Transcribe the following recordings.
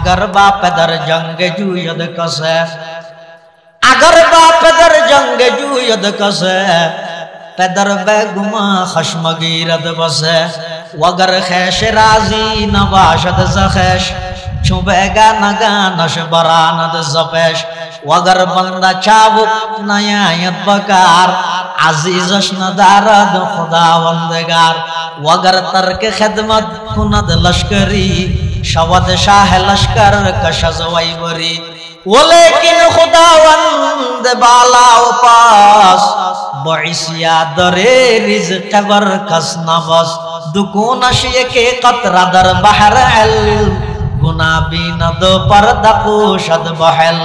अगर बाप दर जंग जूयद कसे अगर बाप दर जंग जूयद कसे पैदर बेगुमा खशमगीरद बसे वगर खैश राजी नवाशद जखैश छुबेगा नगा नश बरानद जपेश वगर बंदा चाबुक नयायत बकार अजीजश नदारद खुदावंदगार वगर तर्क खिदमत कुनद लश्करी शवद शाह लश्कर कशज वैवरी वलेकिन खुदावंद बाला उपास बइसिया दरे रिज़्क़ बर कस नवस दुकून अशिय के कतरा दर बहर अल गुना बीन दो पर दकुशद बहल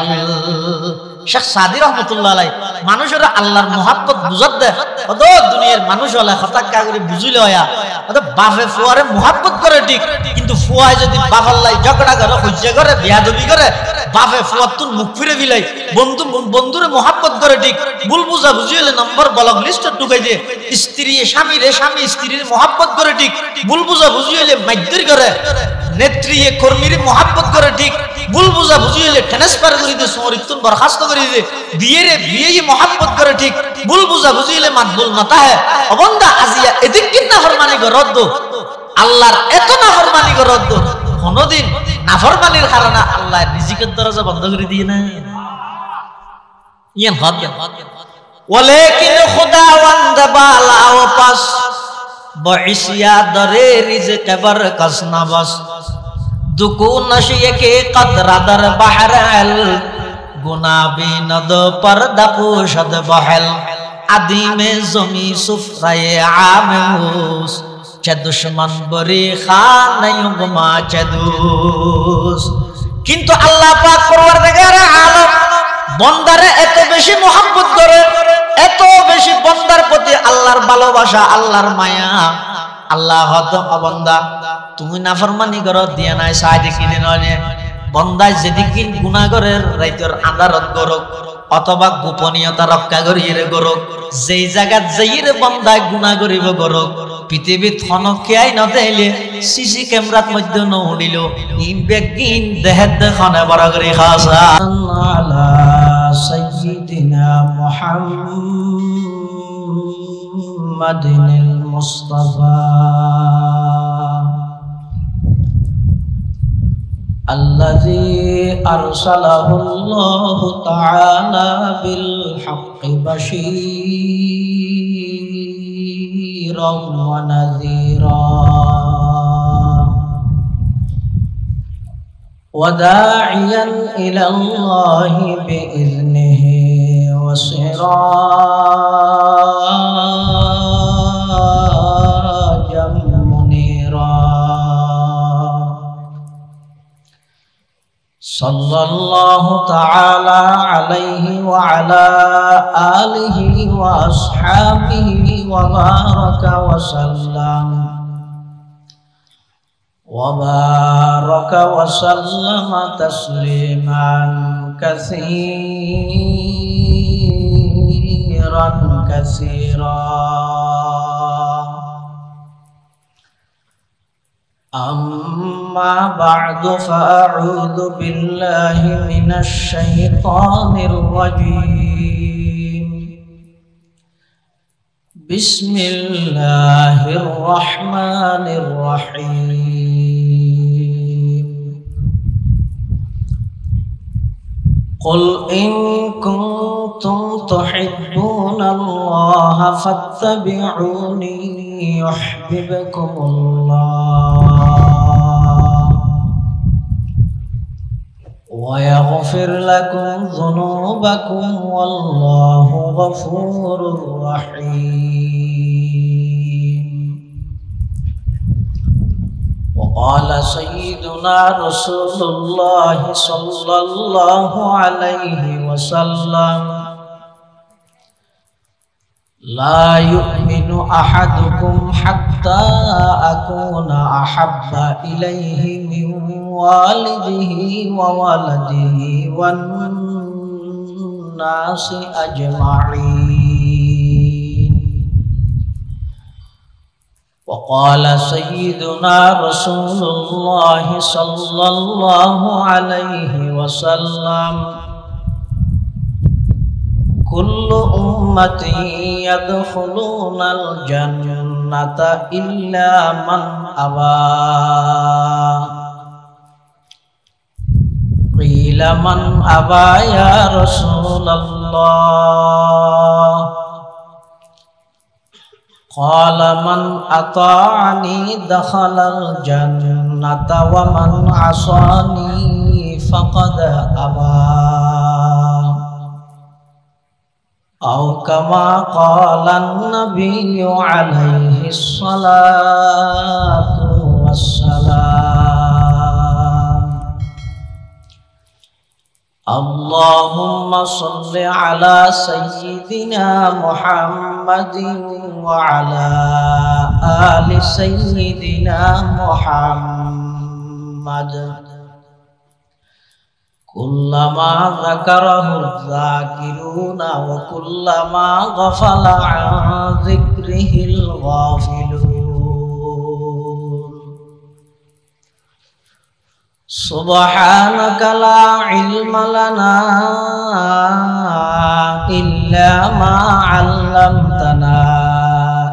शेख सादी रहमतुल्लाह अलैहि মানুষের আল্লাহর mohabbat বুঝাতে ওদো দুনিয়ার মানুষ হলে হতাক্কা করে বুঝিলে হয়া ওদো বাপে ফুয়ারে mohabbat করে ঠিক কিন্তু ফুয়ায় যদি বাবার লাই ঝগড়া করে হইজে করে বিয়াদবি করে বাপে ফুয়ার তুন মুখ ফিরে বিলাই বন্ধুরে mohabbat করে ঠিক ভুল বুঝা বুঝিলে নম্বর ব্লক লিস্ট ঢুকাই দিয়ে স্ত্রী স্বামী স্ত্রীর mohabbat করে ঠিক ভুল বুঝা বুঝিলে মাইদ্দির করে নেত্রী কর্মীর mohabbat করে ঠিক ভুল বুঝা বুঝিলে ট্রান্সফার করে দিয়ে সমরিতুন বরখাস্ত করে দিয়ে বিয়ে mohabbat করে ঠিক ভুল বুঝা বুঝিলে মাতবুল নাতা है অবন্দা আজিয়া এদিক কিনা ফরমানি গরদ্দ আল্লাহর এত না ফরমানি গরদ্দ কোনদিন নাফরমানির কারণে আল্লাহ রিজিকের দরজা বন্ধ করে দিয়ে না ইয়ান হদ ওয়ালাকিন খুদাওয়ান্দ বালা ওয়াপাস বইসিয়া দরে রিজক बर कस नवस दुकून नशिय के कतरा दर बहर अल गुना बीनद पर दकुशद बहल आदि में जमी सुफ्राए आमूस चे दुश्मन बरी खानयुगमा चे दूस किंतु अल्लाह पाक परवरदिगार आलम बंदारे एत बेशी मोहब्बत करे एत बेशी बंदार प्रति आल्लाहर भालोबासा आल्लाहर माया আল্লাহ হতো বন্দা তুমি নাফরমানি করো দিয়া নাই সাইদে কিনে নয় বন্দায় যেদিকিন গুনাহ করে রাইতের আন্ধারত গরক অথবা গোপনীয়তা রক্ষা করিয়ে গরক যেই জায়গাত যাইরে বন্দায় গুনাহ করিব গরক পৃথিবীত খনকিয়াই নদেলে সিসি ক্যামেরাত মধ্যে নউডিল ইমবেকিন দেহে দেখনে বড় করে খাসা আলা সাইয়্যিদিনা মুহাম্মাদিনিল मुस्तफा الذي أرسله الله تعالى بالحق بشيرا ونذيرا وداعيا إلى الله بإذنه وسراجا منيرا صلى الله تعالى عليه وعلى آله وأصحابه وبارك وسلم تسليما كثيرا أما بعد فأعوذ بالله من الشيطان الرجيم بسم الله الرحمن الرحيم قل إن كنتم تحبون الله فاتبعوني يحببكم الله ويغفر لكم ذنوبكم والله غفور رحيم وقال سيدنا رسول الله صلى الله عليه وسلم لا يؤمن أحدكم حتى أكون أحب إليه من والده وولده والناس أجمعين وقال سيدنا رسول الله صلى الله عليه وسلم كل أمتي يدخلون الجنة إلا من أبى قيل من أبى يا رسول الله قال من أطاعني دخل الجنة ومن عصاني فقد أبى أو كما قال النبي عليه الصلاة والسلام اللهم صل على سيدنا محمد وعلى آل سيدنا محمد كلما ذكره الذاكرون وكلما غفل عن ذكره الغافلون سبحانك لا علم لنا إلا ما علمتنا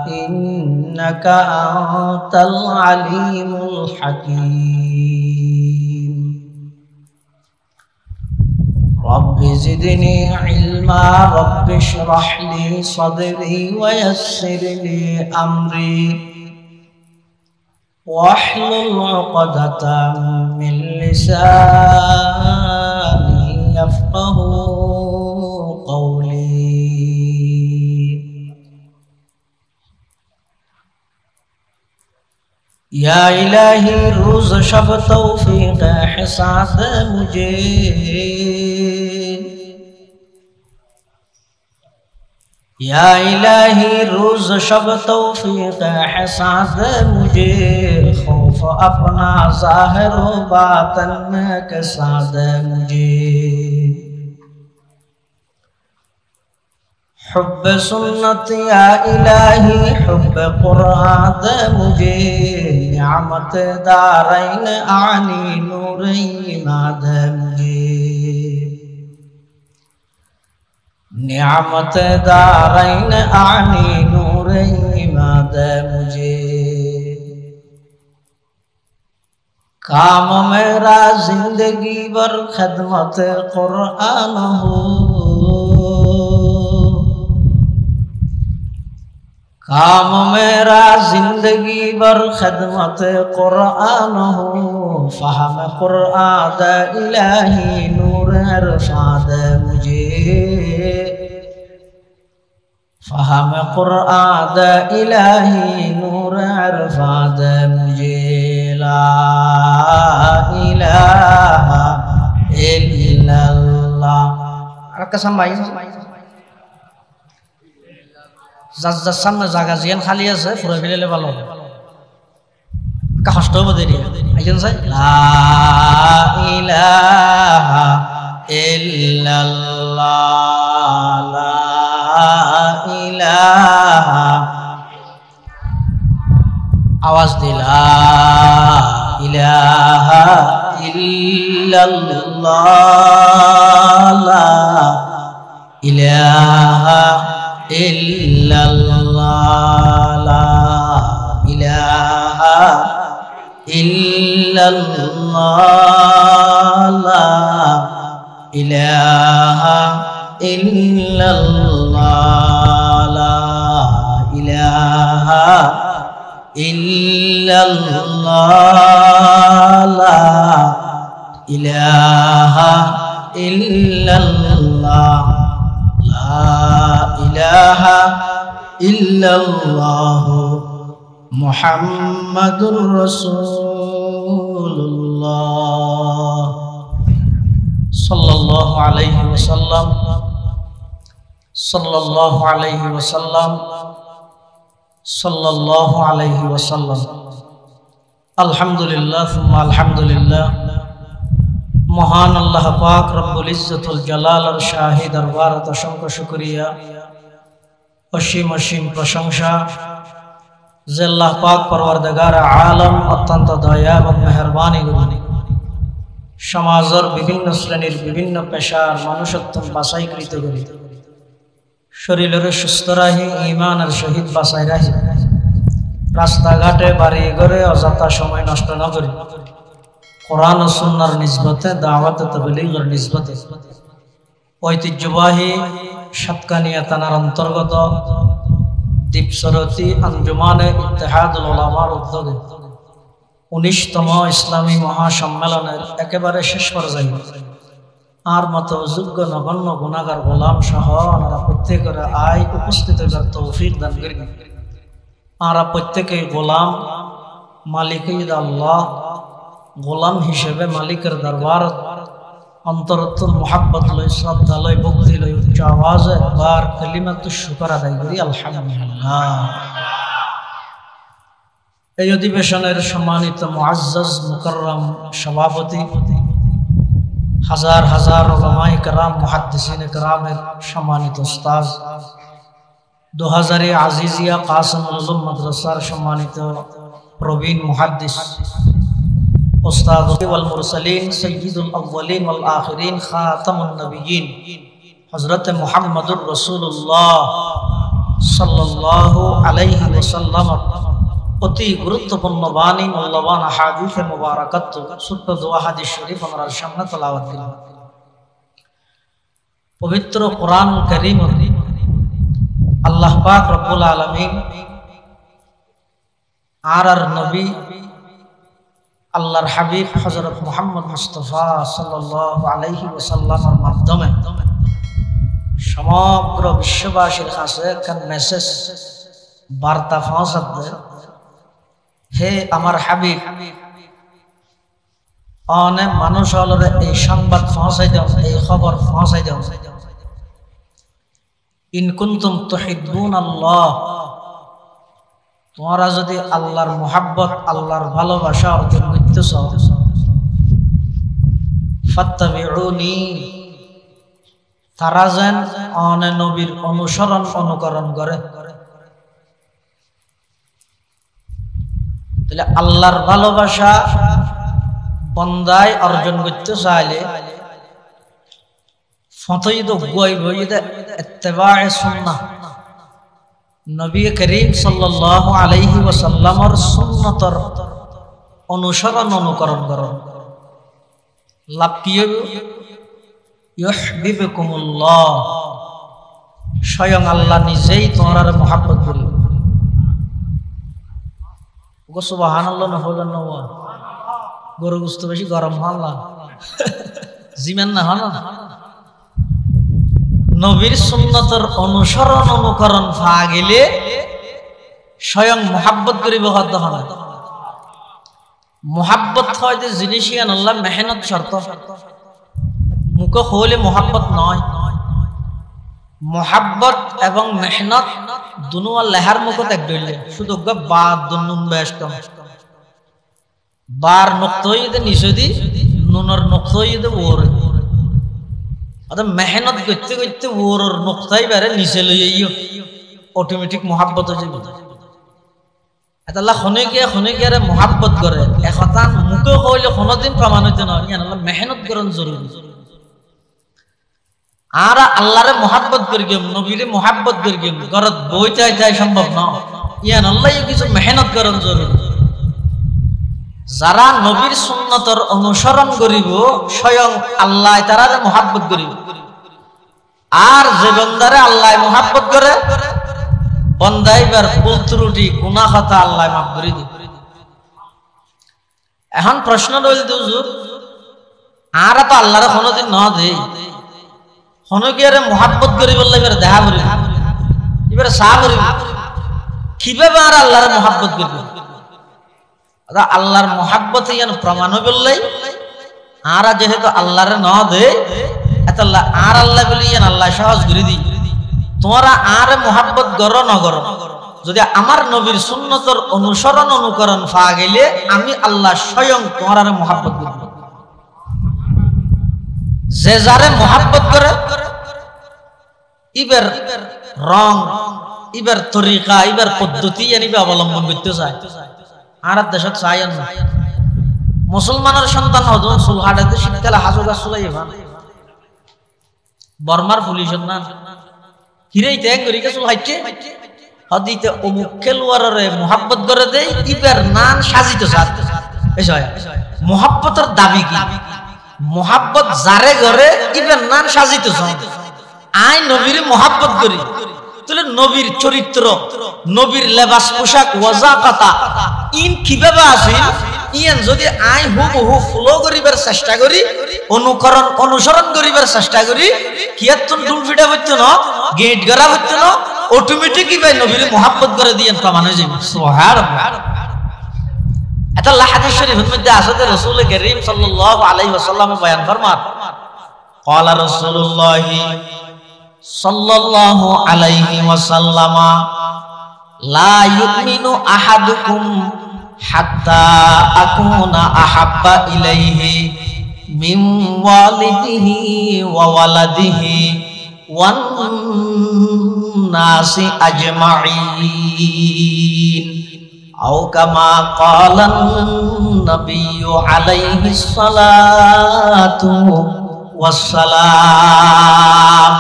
إنك أنت العليم الحكيم رب زدني علما رب اشرح لي صدري ويسر لي أمري واحلل عقدة من لساني يفقه قولي या इलाही रोज शब तौफीक हिसाब मुझे या इलाही रोज शब तौफीक हिसाब मुझे खौफ अपना ज़ाहिर व बातन के साथ मुझे हुब्ब सुन्नत या इलाही हुब्ब कुरान मुझे नियामत दारैन आनी नूर ईमान मुझे नियामत दारैन आनी नूर ईमान मुझे काम मेरा जिंदगी भर खिदमत कुरान हो काम मेरा जिंदगी भर खिदमत कुरान हो फहम कुरान इलाही नूर इरफान मुझे फहम कुरान इलाही नूर इरफान मुझे ला इलाहा इल्लल्लाह कसम भाई যার সামনে জায়গা জিয়ান খালি আছে পুরো ফেলে ভালো কষ্ট হবে দেরি আইছেন স্যার লা ইলাহা ইল্লাল্লাহ লা ইলাহা আওয়াজ দিলা ইলাহা ইল্লাল্লাহ লা ইলাহা illallah la ilaha illallah la ilaha illallah la ilaha illallah la ilaha illallah ইলাহা ইল্লাল্লাহ মুহাম্মাদুর রাসূলুল্লাহ সাল্লাল্লাহু আলাইহি ওয়াসাল্লাম সাল্লাল্লাহু আলাইহি ওয়াসাল্লাম সাল্লাল্লাহু আলাইহি ওয়াসাল্লাম আলহামদুলিল্লাহ সুম্মা আলহামদুলিল্লাহ মহান আল্লাহ পাক রব্বুল ইজ্জতুল জালাল শাহী দরবারত অসংখ্য শুকরিয়া অসীম অসীম প্রশংসা যে আল্লাহ পাক পরওয়ারদিগার আলম অত্যন্ত দয়া এবং মেহেরবানি করি সমাজের বিভিন্ন শ্রেণীর বিভিন্ন পেশার মানুষত্ব বাছাইকৃত করি শরীরের সুস্থ রাহি ঈমানের সহিত বাছাই রাহি রাস্তাঘাটে বাড়ি ঘরে অযথা সময় নষ্ট না করি কোরআন ও সুন্নাহর নিসবতে দাওয়াত ও তাবলীগের নিসবতে ঐতিহ্যবাহী সাতকানিয়া থানার অন্তর্গত দীপসরতি আঞ্জুমানে ইত্তেহাদুল উলামার উদ্যোগে 19তম ইসলামী মহাসম্মেলনের একেবারে শেষ পর্যায়ে আর মতো যোগ্য নগণ্য গুণাগার গোলাম সহ আমরা প্রত্যেকের আয় উপস্থিত হইবার তৌফিক দান করি। আমরা প্রত্যেকেই গোলাম, মালিক আল্লাহ, গোলাম হিসেবে মালিকের দরবার অন্তরত্বর মোহাব্বত লই শ্রদ্ধা লই ভক্তি লই উচ্চ আওয়াজে একবার কালিমাতুশ শুকর আদায় করি আলহামদুলিল্লাহ। এই অধিবেশনের সম্মানিত মুআজ্জাজ মুকাররম সভাপতি, হাজার হাজার উলামায়ে কেরাম মুহাদ্দিসিনে কেরামের সম্মানিত উস্তাদ, 2000 আজিজিয়া কাসিমুল উলুম মাদ্রাসার সম্মানিত প্রবীণ মুহাদ্দিস উস্তাদ ওয়াল মুরসালিন সাইয়্যিদুল আউয়ালিন ওয়াল আখিরিন খাতামুন নবিয়্যিন হযরত মুহাম্মদুর রাসূলুল্লাহ সাল্লাল্লাহু আলাইহি ওয়াসাল্লাম অতি গুরুত্বপূর্ণ বাণী মূল্যবান হাদিস মুবারাকাত ছোট্ট দোয়া হাদিস শরীফ আমরা সামনে তেলাওয়াত দিলাম। পবিত্র কোরআন কারীম আল্লাহ পাক রব্বুল আলামিন আর নবী আল্লাহর হাবিব হযরত মুহাম্মদ মুস্তাফা সাল্লাল্লাহু আলাইহি ওয়াসাল্লামের মাধ্যমে সমগ্র বিশ্ববাসীর কাছে একটা মেসেজ বার্তা পৌঁছাত দেয়। হে আমার হাবিব, অনেক মানুষ হলরে এই সংবাদ পৌঁছাই দাও, এই খবর পৌঁছাই দাও, ইন কুনতুম তুহিব্বুনাল্লাহ, তোমরা যদি আল্লাহর মুহাব্বত আল্লাহর ভালোবাসা অর্জন করতেছ, ফাত্তাবিউনি, তারা যেন অনে নবীর অনুসরণ অনুকরণ করে। তাহলে আল্লাহর ভালোবাসা বন্দায় অর্জন করতে চাইলে ফতইদ গয়ব ইত্তেবায়ে সুন্নাহ, নবী করিম সাল্লাল্লাহু আলাইহি ওয়াসাল্লামের সুন্নতর অনুসরণ অনুকরণ করো। লাভ কি হবে? ইউহিব্বুকুমুল্লাহ, স্বয়ং আল্লাহ নিজেই তোমার মহব্বত করবে। সুবহানাল্লাহ না হলেন না, গরু গোস্ত বেশি গরম হাল্লা জিমেন না হল। নবীর সুন্নতের অনুসরণ অনুকরণ পা গেলে স্বয়ং মোহাব্বত করিব হদ হন। মোহাব্বত হয় যে জিনিস আল্লাহ মেহনত শর্ত, মুখ হলে মোহাব্বত নয়। মোহাব্বত এবং মেহনত দুনো লেহার মুখত এক ডইলে শুধু বাদ নুন বেষ্ট বার নক্ত হইতে নিষেধি নুনের নক্ত হইতে ওর মেহনত করতে করতে ওর নক্তাই বেড়ে নিচে লইও অটোমেটিক মোহাব্বত হয়ে যাবে। এটা শনে গিয়ে মোহাব্বত করে একতা মুখে কইলে কোনোদিন প্রমাণ হইতে নয়, মেহনত করেন জরুরি। আর আল্লাহরে মোহাব্বত করি গেম, নবীরে মোহাব্বত করি গেম, ঘরত বইতে যাই সম্ভব না। ইয়ান আল্লাহ কিছু মেহনত করেন জরুরি। যারা নবীর সুন্নতর অনুসরণ করিব স্বয়ং আল্লাহ তারা মোহাব্বত করিব। আর যে বন্দারে আল্লাহ মোহাব্বত করে বন্দাইবার ভুল ত্রুটি গুনাহ খাতা আল্লাহ মাফ করে দিবে। এখন প্রশ্ন রইল হুজুর, আর তো আল্লাহরে কোনোদিন না দেই, হনকিয়ারে মোহাব্বত করি বললে এবার দেখা করি, এবার চা করি, কিভাবে আর আল্লাহরে মোহাব্বত করবে? আল্লাহর মোহাব্বত ইয়ান প্রমাণ বললেই আর যেহেতু আল্লাহরে ন দে আর আল্লাহ বলি ইয়ান আল্লাহ সহজ করে দিই। তোমরা আর মোহাব্বত করো না করো, যদি আমার নবীর সুন্নতর অনুসরণ অনুকরণ পা গেলে আমি আল্লাহ স্বয়ং তোমার মোহাব্বত করব। যে যারে মোহাব্বত করে ইবের রং এবার তরিকা এবার পদ্ধতি এনিবে অবলম্বন করতে চায় আর দেশত চাই না মুসলমানের সন্তান হদন সুলহাটাতে শীতকালে হাজু গাছ চলাই এবার বর্মার পুলিশ না হিরেই ত্যাগ করি চুল হাইটে হদিতে অমুক খেলোয়াড়রে মোহাব্বত করে দেয় ইবার নান সাজিত মোহাব্বতের দাবি কি মোহাব্বত যারে করে ইবার নান সাজিত আই নবীর মোহাব্বত করি তাহলে নবীর চরিত্র নবীর লেবাস পোশাক ওয়াজাকাতা ইন কিভাবে আসিল ইয়ান যদি আই হুবহু ফলো করিবার চেষ্টা করি অনুসরণ করিবার চেষ্টা করি কিয়াতুন ডুলফিটা হইতো না গেট গড়া হইতো না অটোমেটিকই ভাই নবীর মোহাব্বত করে দিয়েন প্রমাণ হয়ে যাবে সুবহানাল্লাহ এটা হাদিস শরীফের মধ্যে আছে যে রাসূল করিম সাল্লাল্লাহু আলাইহি ওয়াসাল্লাম বয়ান ফরমান ক্বালা রাসূলুল্লাহ সাল্লাল্লাহু আলাইহি ওয়াসাল্লাম লা ইউমিনু আহাদুকুম হাত্তা আকুনা আহাব্বা ইলাইহি মিন ওয়ালিদিহি ওয়া ওয়ালাদিহি ওয়ান নাসি আজমাইন আও কামা ক্বালান নবিয়্যু আলাইহিস সালাতু ওয়াস সালাম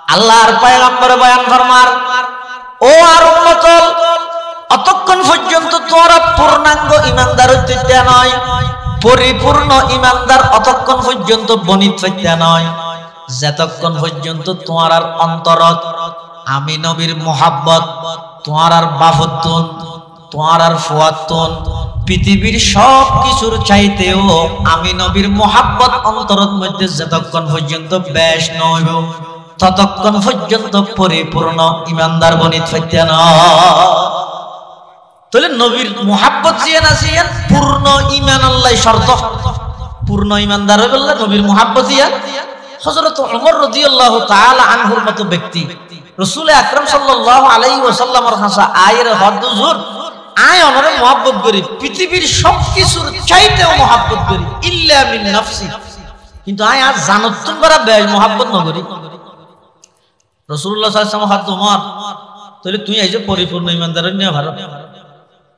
আল্লাহর পয়গম্বর বয়ান ফরমার ও আর উম্মত অতক্ষণ পর্যন্ত তোমরা পূর্ণাঙ্গ ঈমানদার হইতে নয় পরিপূর্ণ ঈমানদার অতক্ষণ পর্যন্ত বনিত হইতে নয় যতক্ষণ পর্যন্ত তোমার অন্তরত আমি নবীর মোহাব্বত তোমার বাফতুন তোমার ফুয়াতুন পৃথিবীর সব কিছুর চাইতেও আমি নবীর মোহাব্বত অন্তরত মধ্যে যতক্ষণ পর্যন্ত বেশ নইব ততক্ষণ পর্যন্ত পরিপূর্ণ ঈমানদার বনিত হইতে নয় তাহলে নবীর মোহাব্বত জিয়ান আসিয়ান পূর্ণ ঈমান আল্লাহ শর্ত পূর্ণ ঈমানদার হয়ে বললে নবীর মোহাব্বত জিয়ান হযরত ওমর রাদিয়াল্লাহু তাআলা আনহুর মতো ব্যক্তি রাসূল আকরাম সাল্লাল্লাহু আলাইহি ওয়াসাল্লামের কাছে আয়ের হদ হুজুর আয় আমারে মোহাব্বত করি পৃথিবীর সবকিছুর চাইতেও মোহাব্বত করি ইল্লা মিন নাফসি কিন্তু আয় আজ জানতুন করা বেশ মোহাব্বত না করি রাসূলুল্লাহ সাল্লাল্লাহু আলাইহি ওয়াসাল্লাম ওমর তাহলে তুই এই যে পরিপূর্ণ ঈমানদার নিয়ে ভালো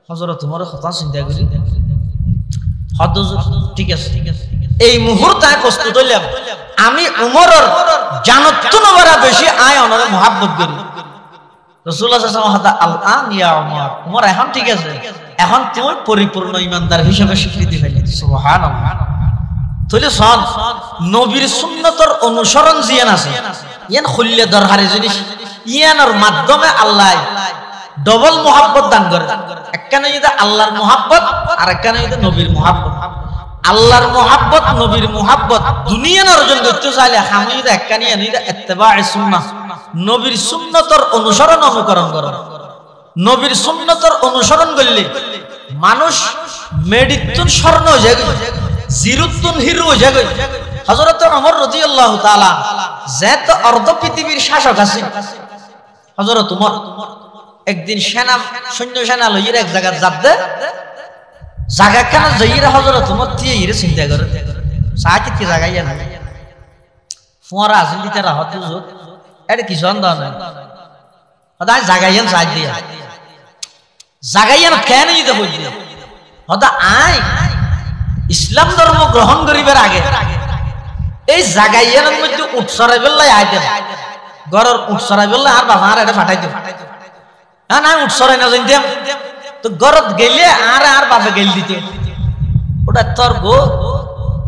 হযরত তোমার কথা চিন্তা করি হদ ঠিক আছে এই মুহূর্তে প্রস্তুত হইলাম আমি উমরের জানতুন বড় বেশি আয় ওনারে মোহাব্বত করি রাসূলুল্লাহ সাল্লাল্লাহু আলাইহি ওয়াসাল্লাম আল-আন ইয়া উমর উমর এখন ঠিক আছে এখন তুমি পরিপূর্ণ ঈমানদার হিসেবে স্বীকৃতি পাইলে সুবহানাল্লাহ তাহলে সন নবীর সুন্নতের অনুসরণ জিয়ান আছে ইয়ান খুললে দরকারি জিনিস ইয়ানোর মাধ্যমে আল্লাহ ডবল মোহাব্বত দান করে একখানে যদি আল্লাহর মোহাব্বত আর একখানে যদি নবীর মোহাব্বত আল্লাহর মোহাব্বত নবীর মোহাব্বত দুনিয়ার অর্জন করতে চাইলে আমি যদি একখানি আনি ইত্তেবায়ে সুন্নাহ নবীর সুন্নতের অনুসরণ অনুকরণ করো নবীর সুন্নতের অনুসরণ করলে মানুষ মেডিতুন স্বর্ণ হয়ে যায় জিরুতুন হিরো হয়ে যায় হযরত ওমর রাদিয়াল্লাহু তাআলা যেত অর্ধ পৃথিবীর শাসক আছেন হযরত ওমর একদিন সৈন্য সেনা লইয়ের এক জায়গা যাবে জায়গা কেন যাইরা হযরত ওমর দিয়ে ইরে চিন্তা করে সাথে কি জায়গা ইয়া না ফোরা আসল দিতে রাহত হুজুর এটা কি সন্দেহ নাই হদায় জায়গায়ন সাথ দিয়া জায়গায়ন কেন দিতে কই দিয়া হদা আই ইসলাম ধর্ম গ্রহণ করিবার আগে এই জায়গায়নের মধ্যে উৎসরাই বললাই আইতে ঘরের উৎসরাই বললে আর বাবা আর এটা ফাটাই দিও হ্যাঁ না উৎসরাই না জানতাম তো ঘরত গেলে আর আর বাপে গেল দিতে ওটা তোর গো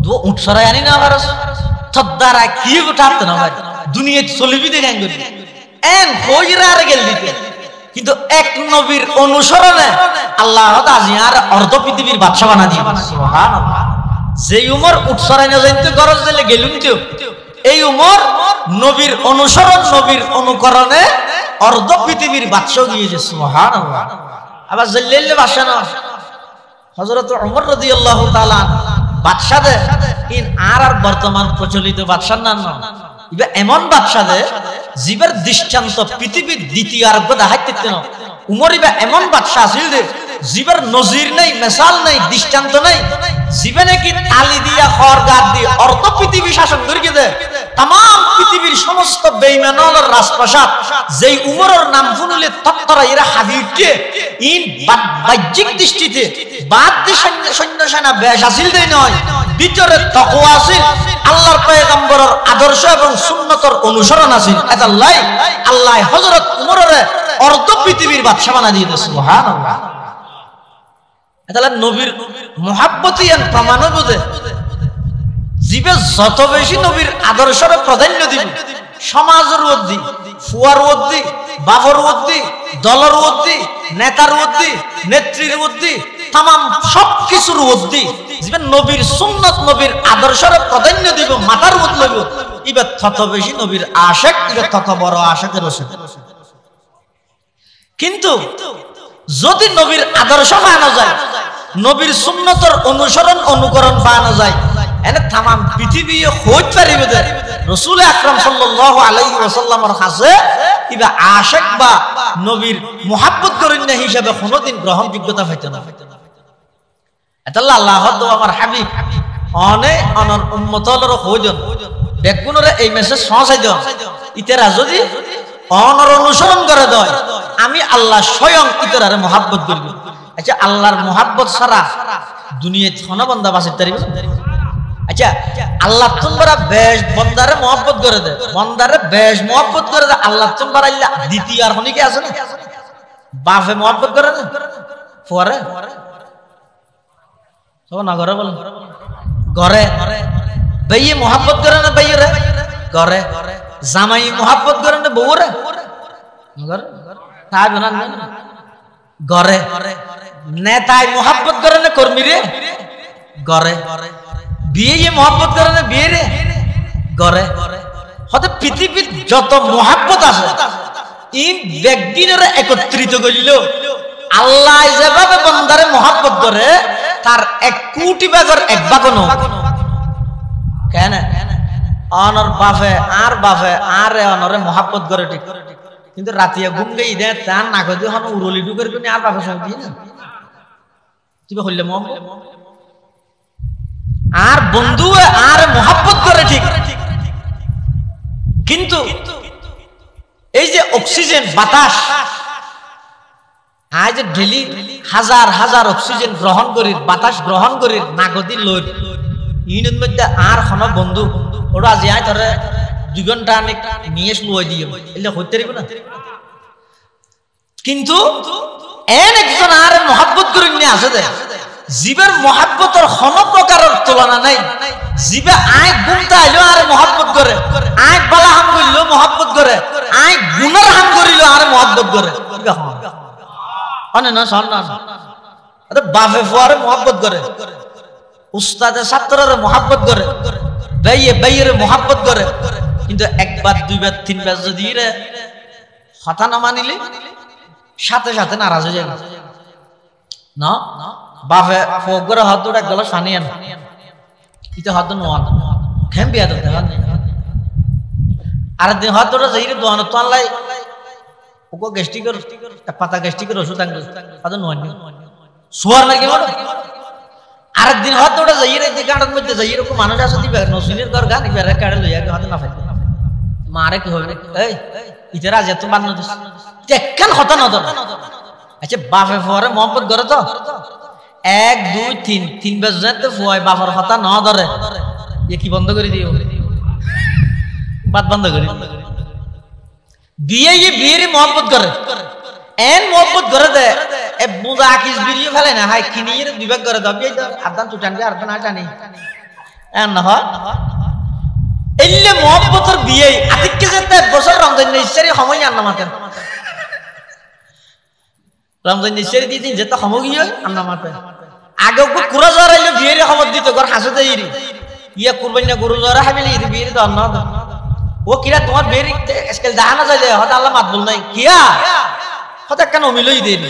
দু উৎসরাই আনি না আবার তোর দ্বারা কি উঠাতে না ভাই দুনিয়া চলিবি দেখান করি এন কইরা আর গেল দিতে কিন্তু এক নবীর অনুসরণে আল্লাহ আজি আর অর্ধ পৃথিবীর বাদশা বানা দিয়ে সুবহানাল্লাহ যে উমর উৎসরাই না জানতে গরজ দিলে গেলুন তো এই উমর নবীর অনুসরণ নবীর অনুকরণে অর্ধ পৃথিবীর বাদশা গিয়েছে সুবহানাল্লাহ আবার জল্লালে বাদশা না হযরত ওমর রাদিয়াল্লাহু তাআলা বাদশা দে ইন আর বর্তমান প্রচলিত বাদশার নাম না ইবা এমন বাদশা দে জীবের দৃষ্টান্ত পৃথিবীর দ্বিতীয় আরব দেখাইতে না উমর ইবা এমন বাদশা আছিল যে জীবের নজির নাই মিসাল নাই দৃষ্টান্ত নাই জীবে নাকি তালি দিয়া খড়গাত দিয়ে অর্ধ পৃথিবী শাসন করিয়ে দে तमाम পৃথিবীর সমস্ত সমস্ত বেঈমানর রাজপ্রাসাদ যেই উমরের নাম শুনলে তত্তরা এরা হাবিবকে ইন বাহ্যিক দৃষ্টিতে বাদ দিয়ে সৈন্য সেনা বেশ আসিল দেই নয়, ভিতরে তাকওয়া আছিল, আল্লাহর পয়গম্বরের আদর্শ এবং সুন্নতর অনুসরণ আছিল। এটা লাই আল্লাহ হযরত উমরের অর্ধ পৃথিবীর বাদশা বানাই দিয়েছে। সুবহানাল্লাহ। এটা নবীর মুহাব্বতই এর প্রমাণ বোঝে। জীবে যত বেশি নবীর আদর্শের প্রাধান্য দিবে, সমাজের উদ্দি, ফুয়ার উদ্দি, বাবর উদ্দি, দলের উদ্দি, নেতার উদ্দি, নেত্রীর উদ্দি, তামাম সবকিছুর উদ্দি জীবে নবীর সুন্নত নবীর আদর্শের প্রাধান্য দিব, মাথার উদ লইব, ইবে তত বেশি নবীর আশিক, ইবে তত বড় আশিকের রসুল। কিন্তু যদি নবীর আদর্শ পাওয়া যায়, নবীর সুন্নতর অনুসরণ অনুকরণ পাওয়া যায়, এনে তামাম পৃথিবী হইতে পারিবে যে রাসূল আকরাম সাল্লাল্লাহু আলাইহি ওয়াসাল্লামের কাছে ইবা আশিক বা নবীর মুহাব্বত করেন না হিসাবে কোনোদিন গ্রহণযোগ্যতা পাইতো না। এটা আল্লাহ তো আমার হাবিব অনে অনর উম্মতলর হইজন বেগুনরে এই মেসেজ পৌঁছাই দাও, ইতারা যদি অনর অনুসরণ করে দেয়, আমি আল্লাহ স্বয়ং ইতারারে মুহাব্বত করব। আচ্ছা, আল্লাহর মুহাব্বত ছাড়া দুনিয়াতে কোনো বান্দা বাঁচতে পারিবে? আচ্ছা, আল্লাহ তোমরা বেশ বন্দারে মুহাব্বত করে দে, বন্দারে বেশ মুহাব্বত করে দে, আল্লাহ তোমরা আল্লাহ দ্বিতীয় আর হনিকে আছে না? বাপে মুহাব্বত করে না, পরে সব না ঘরে বলেন, ঘরে ভাইয়ে মুহাব্বত করে না, ভাইয়েরে ঘরে জামাই মুহাব্বত করে না, বউরে ঘরে তাই না, ঘরে নেতাই মুহাব্বত করে না, কর্মীরে ঘরে বিয়ে মহব্বত করে না, বিয়ে রে ঘরে। হয়তো পৃথিবীর যত মহাব্বত আছে ইন ব্যক্তিরা একত্রিত করিল, আল্লাহ যেভাবে বান্দারে মহাব্বত করে তার 1 কোটি ভাগের 1 ভাগও নয়। কেন? অনর বাপে আর অনরে মহাব্বত করে ঠিক, কিন্তু রাতিয়া ঘুম গেই দে তার না কই হন উরলি ঢুকের কোনি আর বাপে সঙ্গ দিই না, তুমি হইলে মহব্বত আর বন্ধু আর মহাব্বত করে ঠিক, কিন্তু এই যে অক্সিজেন বাতাস আজ ডেলি হাজার হাজার অক্সিজেন গ্রহণ করি, বাতাস গ্রহণ করি, নাগদি লই ইউনিয়ন মধ্যে আর কোনো বন্ধু ওরা আজ আয় ধরে 2 ঘন্টা অনেক নিয়ে লই দিয়ে এলে হইতে পারবে না। কিন্তু এন একজন আর মহাব্বত করে নিয়ে আসে দেয়, জীবের মহাব্বতের কোন প্রকারের তুলনা নাই। জীবে আয় গুণটা আইলো আর মহাব্বত করে, আয় বালা হাম করিল মহাব্বত করে, আয় গুণের হাম করিল আর মহাব্বত করে। না শোন না, বাপে ফুয়ারে মহাব্বত করে, উস্তাদে ছাত্ররে মহাব্বত করে, ভাইয়ে ভাইয়ের মহাব্বত করে, কিন্তু 1 বার 2 বার 3 বার যদি কথা না মানিলে সাথে সাথে নারাজ হয়ে যাবে না। বাপে ফোক করে হাত দুটা গলা সানিয়েন ইতে হাত নোয়ান খেম বিয়া তো দেখান আর দিন হাত দুটা যাই রে দোয়ানো তো আনলাই ওকো গ্যাস্ট্রিকের পাতা গ্যাস্ট্রিকের ওষুধ আনলো হাত নোয়ান সোয়ার লাগে বড়। আর দিন হাত দুটা যাই রে গাঁটার মধ্যে যাই এরকম মানুষ আছে দিবে নসিনের ঘর গান বেরে কাড়ে লইয়া হাত না ফাইতে মারে কি হবে, এই ইতেরা যেত বান্ন দিস একখান হতা না ধর। আচ্ছা, বাপে ফোয়ারে মহব্বত করে তো 1 2 3 বার যেতে ফুয়াই বাবার কথা না ধরে এ কি বন্ধ করে দিও, বাদ বন্ধ করে বিয়ে বিয়ের মহব্বত করে, এন মহব্বত করে দে এ বুঝা আকিস বিরিয়ে ফেলে না, হাই কিনিয়ে বিবেক করে দাও বিয়ে আদান চুটান দিয়ে আদান আটানি এন না হয় এলে মহব্বতের বিয়ে আতিককে যেতে বছর রমজান ইচ্ছারি সময় আন্না মাতেন, রমজান ইচ্ছারি দিয়ে দিন যেতে সময় গিয়ে আন্না মাতে আগে কুড়া জ্বর আইলে বিয়ের খবর দিত ঘর হাসতে ইয়া কুরবানি না গরু জ্বর হাবিলে বিয়ের দর না ও কিরা তোমার বিয়ের আজকাল দেখা না যায় হয়তো আল্লাহ মাত বল নাই কিয়া হয়তো কেন অমিলই দেন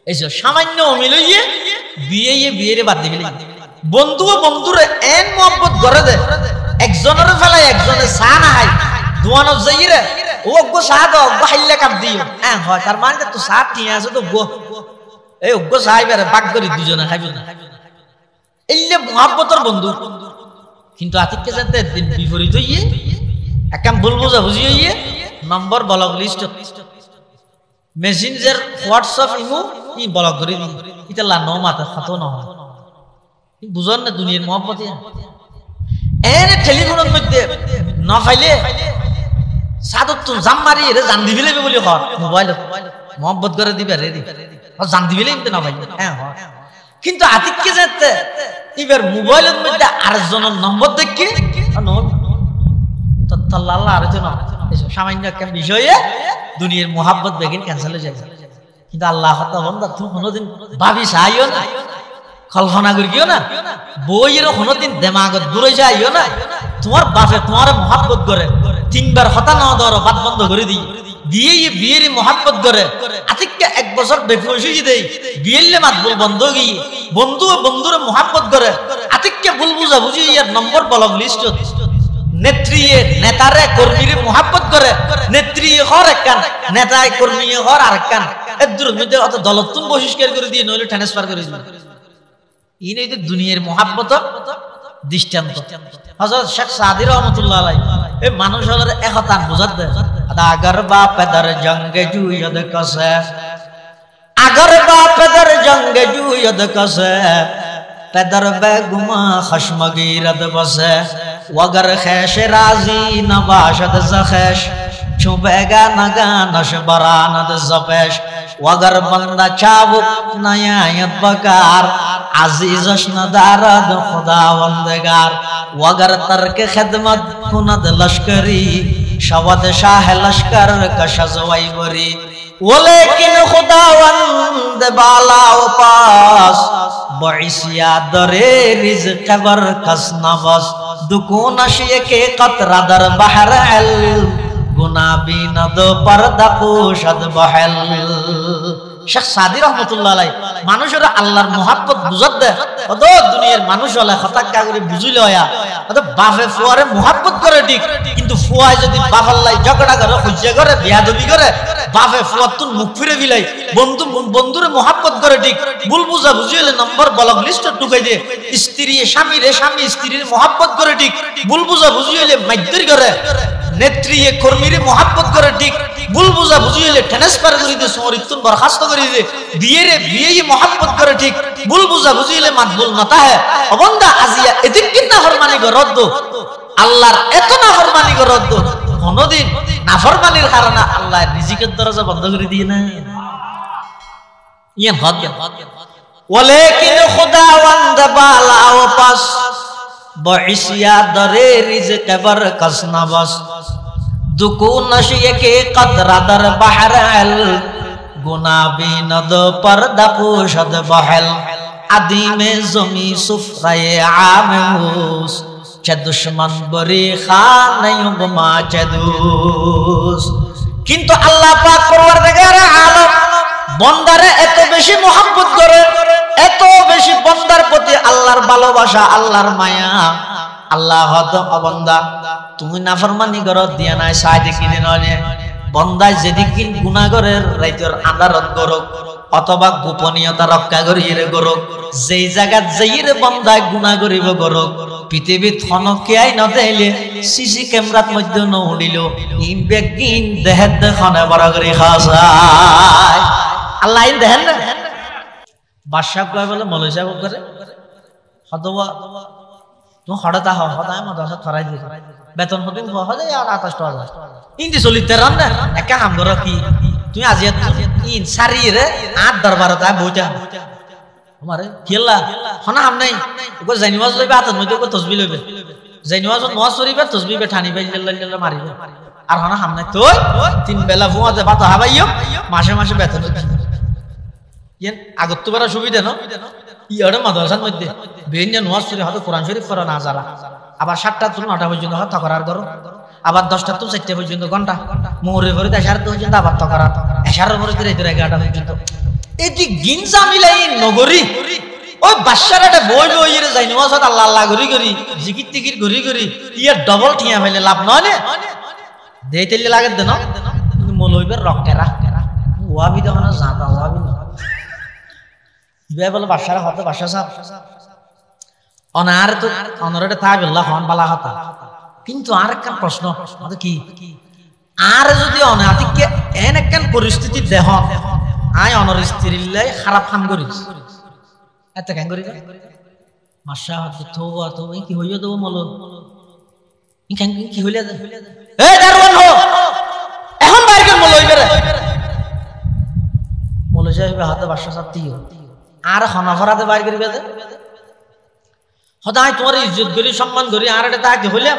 এইসব সামান্য অমিলইয়ে বিয়ের বাদ দিবি বন্ধু বন্ধুরে এন মহব্বত করে দে একজনের ফেলায় একজনের চা না হাই দোয়ানো যাই রে ও গো চা দাও গো হাইলে কাপ দিও হ্যাঁ হয় তার মানে তো চা ঠিক আছে তো গো এই অজ্ঞ সাহেবের বাক করি দুজনে খাইব না এলে মহাব্বতর বন্ধু, কিন্তু আতিককে যাতে বিপরীত হইয়ে একাম ভুল বুঝা বুঝি হইয়ে number block list messenger WhatsApp imo ই ব্লক করে দি এটা লা নো মাথা কত না বুঝন না দুনিয়ার মহব্বত এনে টেলিফোনের মধ্যে না ফাইলে সাদত তুম জাম মারি রে জান দিবিলে বলি কর মোবাইল মহব্বত করে দিবে রে জান দিবিলে ইনতে না ভাই হ্যাঁ কিন্তু আতিককে যেতে এবার মোবাইলের মধ্যে আরেকজনের নম্বর দেখি আল্লাহ আর জন সামান্য একটা বিষয়ে দুনিয়ার মোহাব্বত বেগিন ক্যান্সেল হয়ে যায় কিন্তু আল্লাহ বন্ধা তুমি কোনোদিন ভাবি চাইও না কল্পনা করিও না বইয়েরও কোনোদিন দেমাগত দূরে যাইও না তোমার বাপে তোমার মোহাব্বত করে তিনবার হতা না দেওয়ার বাদ বন্ধ করে দিই দিয়ে বিয়ের মোহাব্বত করে আতিককে 1 বছর বেফসি দেই বিয়েলে মাত বল বন্ধ গিয়ে বন্ধু বন্ধুরে মোহাব্বত করে আতিককে ভুল বুঝা বুঝি ইয়ার নম্বর ব্লক লিস্ট নেত্রীয়ে নেতারে কর্মীরে মোহাব্বত করে নেত্রী হর একখান নেতায় কর্মী হর আরেকখান এর মধ্যে অত দলতুন বহিষ্কার করে দিয়ে নইলে ট্রান্সফার করে দিল ইনি তো দুনিয়ার মোহাব্বত দৃষ্টান্ত হযরত শেখ সাদি রহমাতুল্লাহ আলাইহি এই মানুষ হলো একতান বুঝাত দে अगर बाप दर जंग जूयद कसे अगर बाप दर जंग जूयद कसे पैदर बेगुमा खशमगीरद बसे वगर खैश राजी नबाशद जखेश छुबेगा नगा नश बरानद जपेश वगर बंदा चाबुक नयायत बकार अजीजश नदारद खुदावंदगार वगर तर्क खिदमत कुनद लश्करी शवद शाह लश्कर कशजवाई बरी वो लेकिन खुदावंद बाला व पास बइसिया दरे रिज़्क़ बर कस नवस दुकुनश के कतरा दर बहर अल गुनाबी नद पर्दा पोशद बहल শেখ সাদি রহমাতুল্লাহ আলাইহি মানুষের আল্লাহর মোহাব্বত বুঝাত দে অদ দুনিয়ার মানুষ হলে হতাক্কা করে বুঝিলে হয়া অদ বাপে ফুয়ারে মোহাব্বত করে ঠিক কিন্তু ফুয়ায় যদি বাবার লাই ঝগড়া করে হইজা করে বিয়াদবি করে বাপে ফুয়ার তুন মুখ ফিরে বিলাই বন্ধু বন্ধুরে মোহাব্বত করে ঠিক ভুল বুঝা বুঝিলে নম্বর ব্লক লিস্ট ঢুকাই দে স্ত্রী স্বামীরে স্বামী স্ত্রীর মোহাব্বত করে ঠিক ভুল বুঝা বুঝিলে মাইদ্দরি করে নেত্রী কর্মীরে মোহাব্বত করে ঠিক ভুল বুঝা বুঝিলে ট্রান্সফার করে দে সমরিতুন বরখাস্ত করে দে বিয়ে মোহাব্বত করে ঠিক ভুল বুঝা বুঝিলে মাতবুল নতা হে অবন্দা আজিয়া এদিক কিনা ফরমানি গরদ্দ আল্লাহর এত না ফরমানি গরদ্দ কোনদিন নাফরমানির কারণে আল্লাহ রিজিকের দরজা বন্ধ করে দিয়ে না ইয়া হদ ওয়ালাকিন খুদাওয়ান্দ বালা ও পাস বইসিয়া দরে রিজক बर कसना बस दुकू नशिए के कतरा दर बहर अल गुनाबी नद पर दपोशद बहल आदि में जमी सुफराए आमूस चे दुश्मन बरी खानयुग मा चदूस किंतु अल्लाह पाक परवरदिगार आलम बंदारे এত বেশি मोहब्बत করে এত বেশি বন্দার প্রতি আল্লাহর ভালোবাসা আল্লাহর মায়া আল্লাহ হদ বন্দা তুমি নাফরমানি করো দিয়া নাই সাইদে কিনে নয় বন্দায় যেদিকিন গুনাহগারের রাইতের আন্ধারত গরক অথবা গোপনীয়তা রক্ষা করিয়ে গরক যেই জায়গাত যাইরে বন্দায় গুনাহ করিব গরক পৃথিবীত হনকিয়াই নদেলে সিসি ক্যামেরাত মধ্যে ন উড়িল ইন বেগিন দেহের দেখনে বড় করে খাসায় আল্লাহ ইন দেহেন না বাদশাহ কয় বলে মৌলভী সাহেব করে হদবা তুমি হঠাৎ হদায় মাদ্রাসা ছড়াই দিয়েছে বেতন হদিন হদে আর 28,000 ইন্দি চলিতে রান না একা কাম করো কি তুমি আজি ইন সারিরে 8-12 টা বইটা আমারে কেলা হনা হাম নাই ওকে জানিওয়াজ লইবে হাতত মধ্যে ওকে তসবিহ লইবে জানিওয়াজ নওয়াজ করিবে তসবিহ ঠানি বাই লাল্লাহ মারিবে আর হনা হাম নাই তো তিন বেলা ফুয়াতে ভাত হাবাইও মাসে মাসে বেতন ইয়ান আগতবারা সুবিধা ন ইয়ারে মাদ্রাসার মধ্যে বেইনা নওয়াজ শরীফ হয়তো কোরআন শরীফ পড়া না যারা আবার 7টা থেকে 9টা পর্যন্ত হত্যা করার করো আবার 10টা থেকে 4টা পর্যন্ত ঘন্টা মোহরে ভরে 10টা পর্যন্ত আবার হত্যা করা এশারের ভরে 11টা পর্যন্ত এই যে গিনজা মিলাই নগরী ওই বাদশারাটা বই বইরে যাই নওয়াজ আল্লাহ আল্লাহ করি করি জিকির টিকির করি করি ইয়ার ডবল ঠিয়া ফেলে লাভ নয় না দেইতেলি লাগে দেন কিন্তু মৌলভীর রক্তেরা ওয়াবি দেখানো জাদা ওয়াবি না ইবাই বলে বাদশারা হতে বাদশা সাহেব অনার তো অনরটা তাবিল্লাহ হন বালা হতা কিন্তু আর একটা প্রশ্ন কি আর যদি অনাতিকে এন একখান পরিস্থিতি দেহ আয় অনর স্ত্রীলাই খারাপ কাম করিস এত কেন করি মাসা থৌবা তো কি হইয়া দেবো মল কি হইলে এখন বাইর করে মল হইবে মল হাতে বাসা চাপতি আর হনাফরাতে বাইর করিবে সদায় তোমার ইজ্জত করি সম্মান করি আর এটা তাকে হইলাম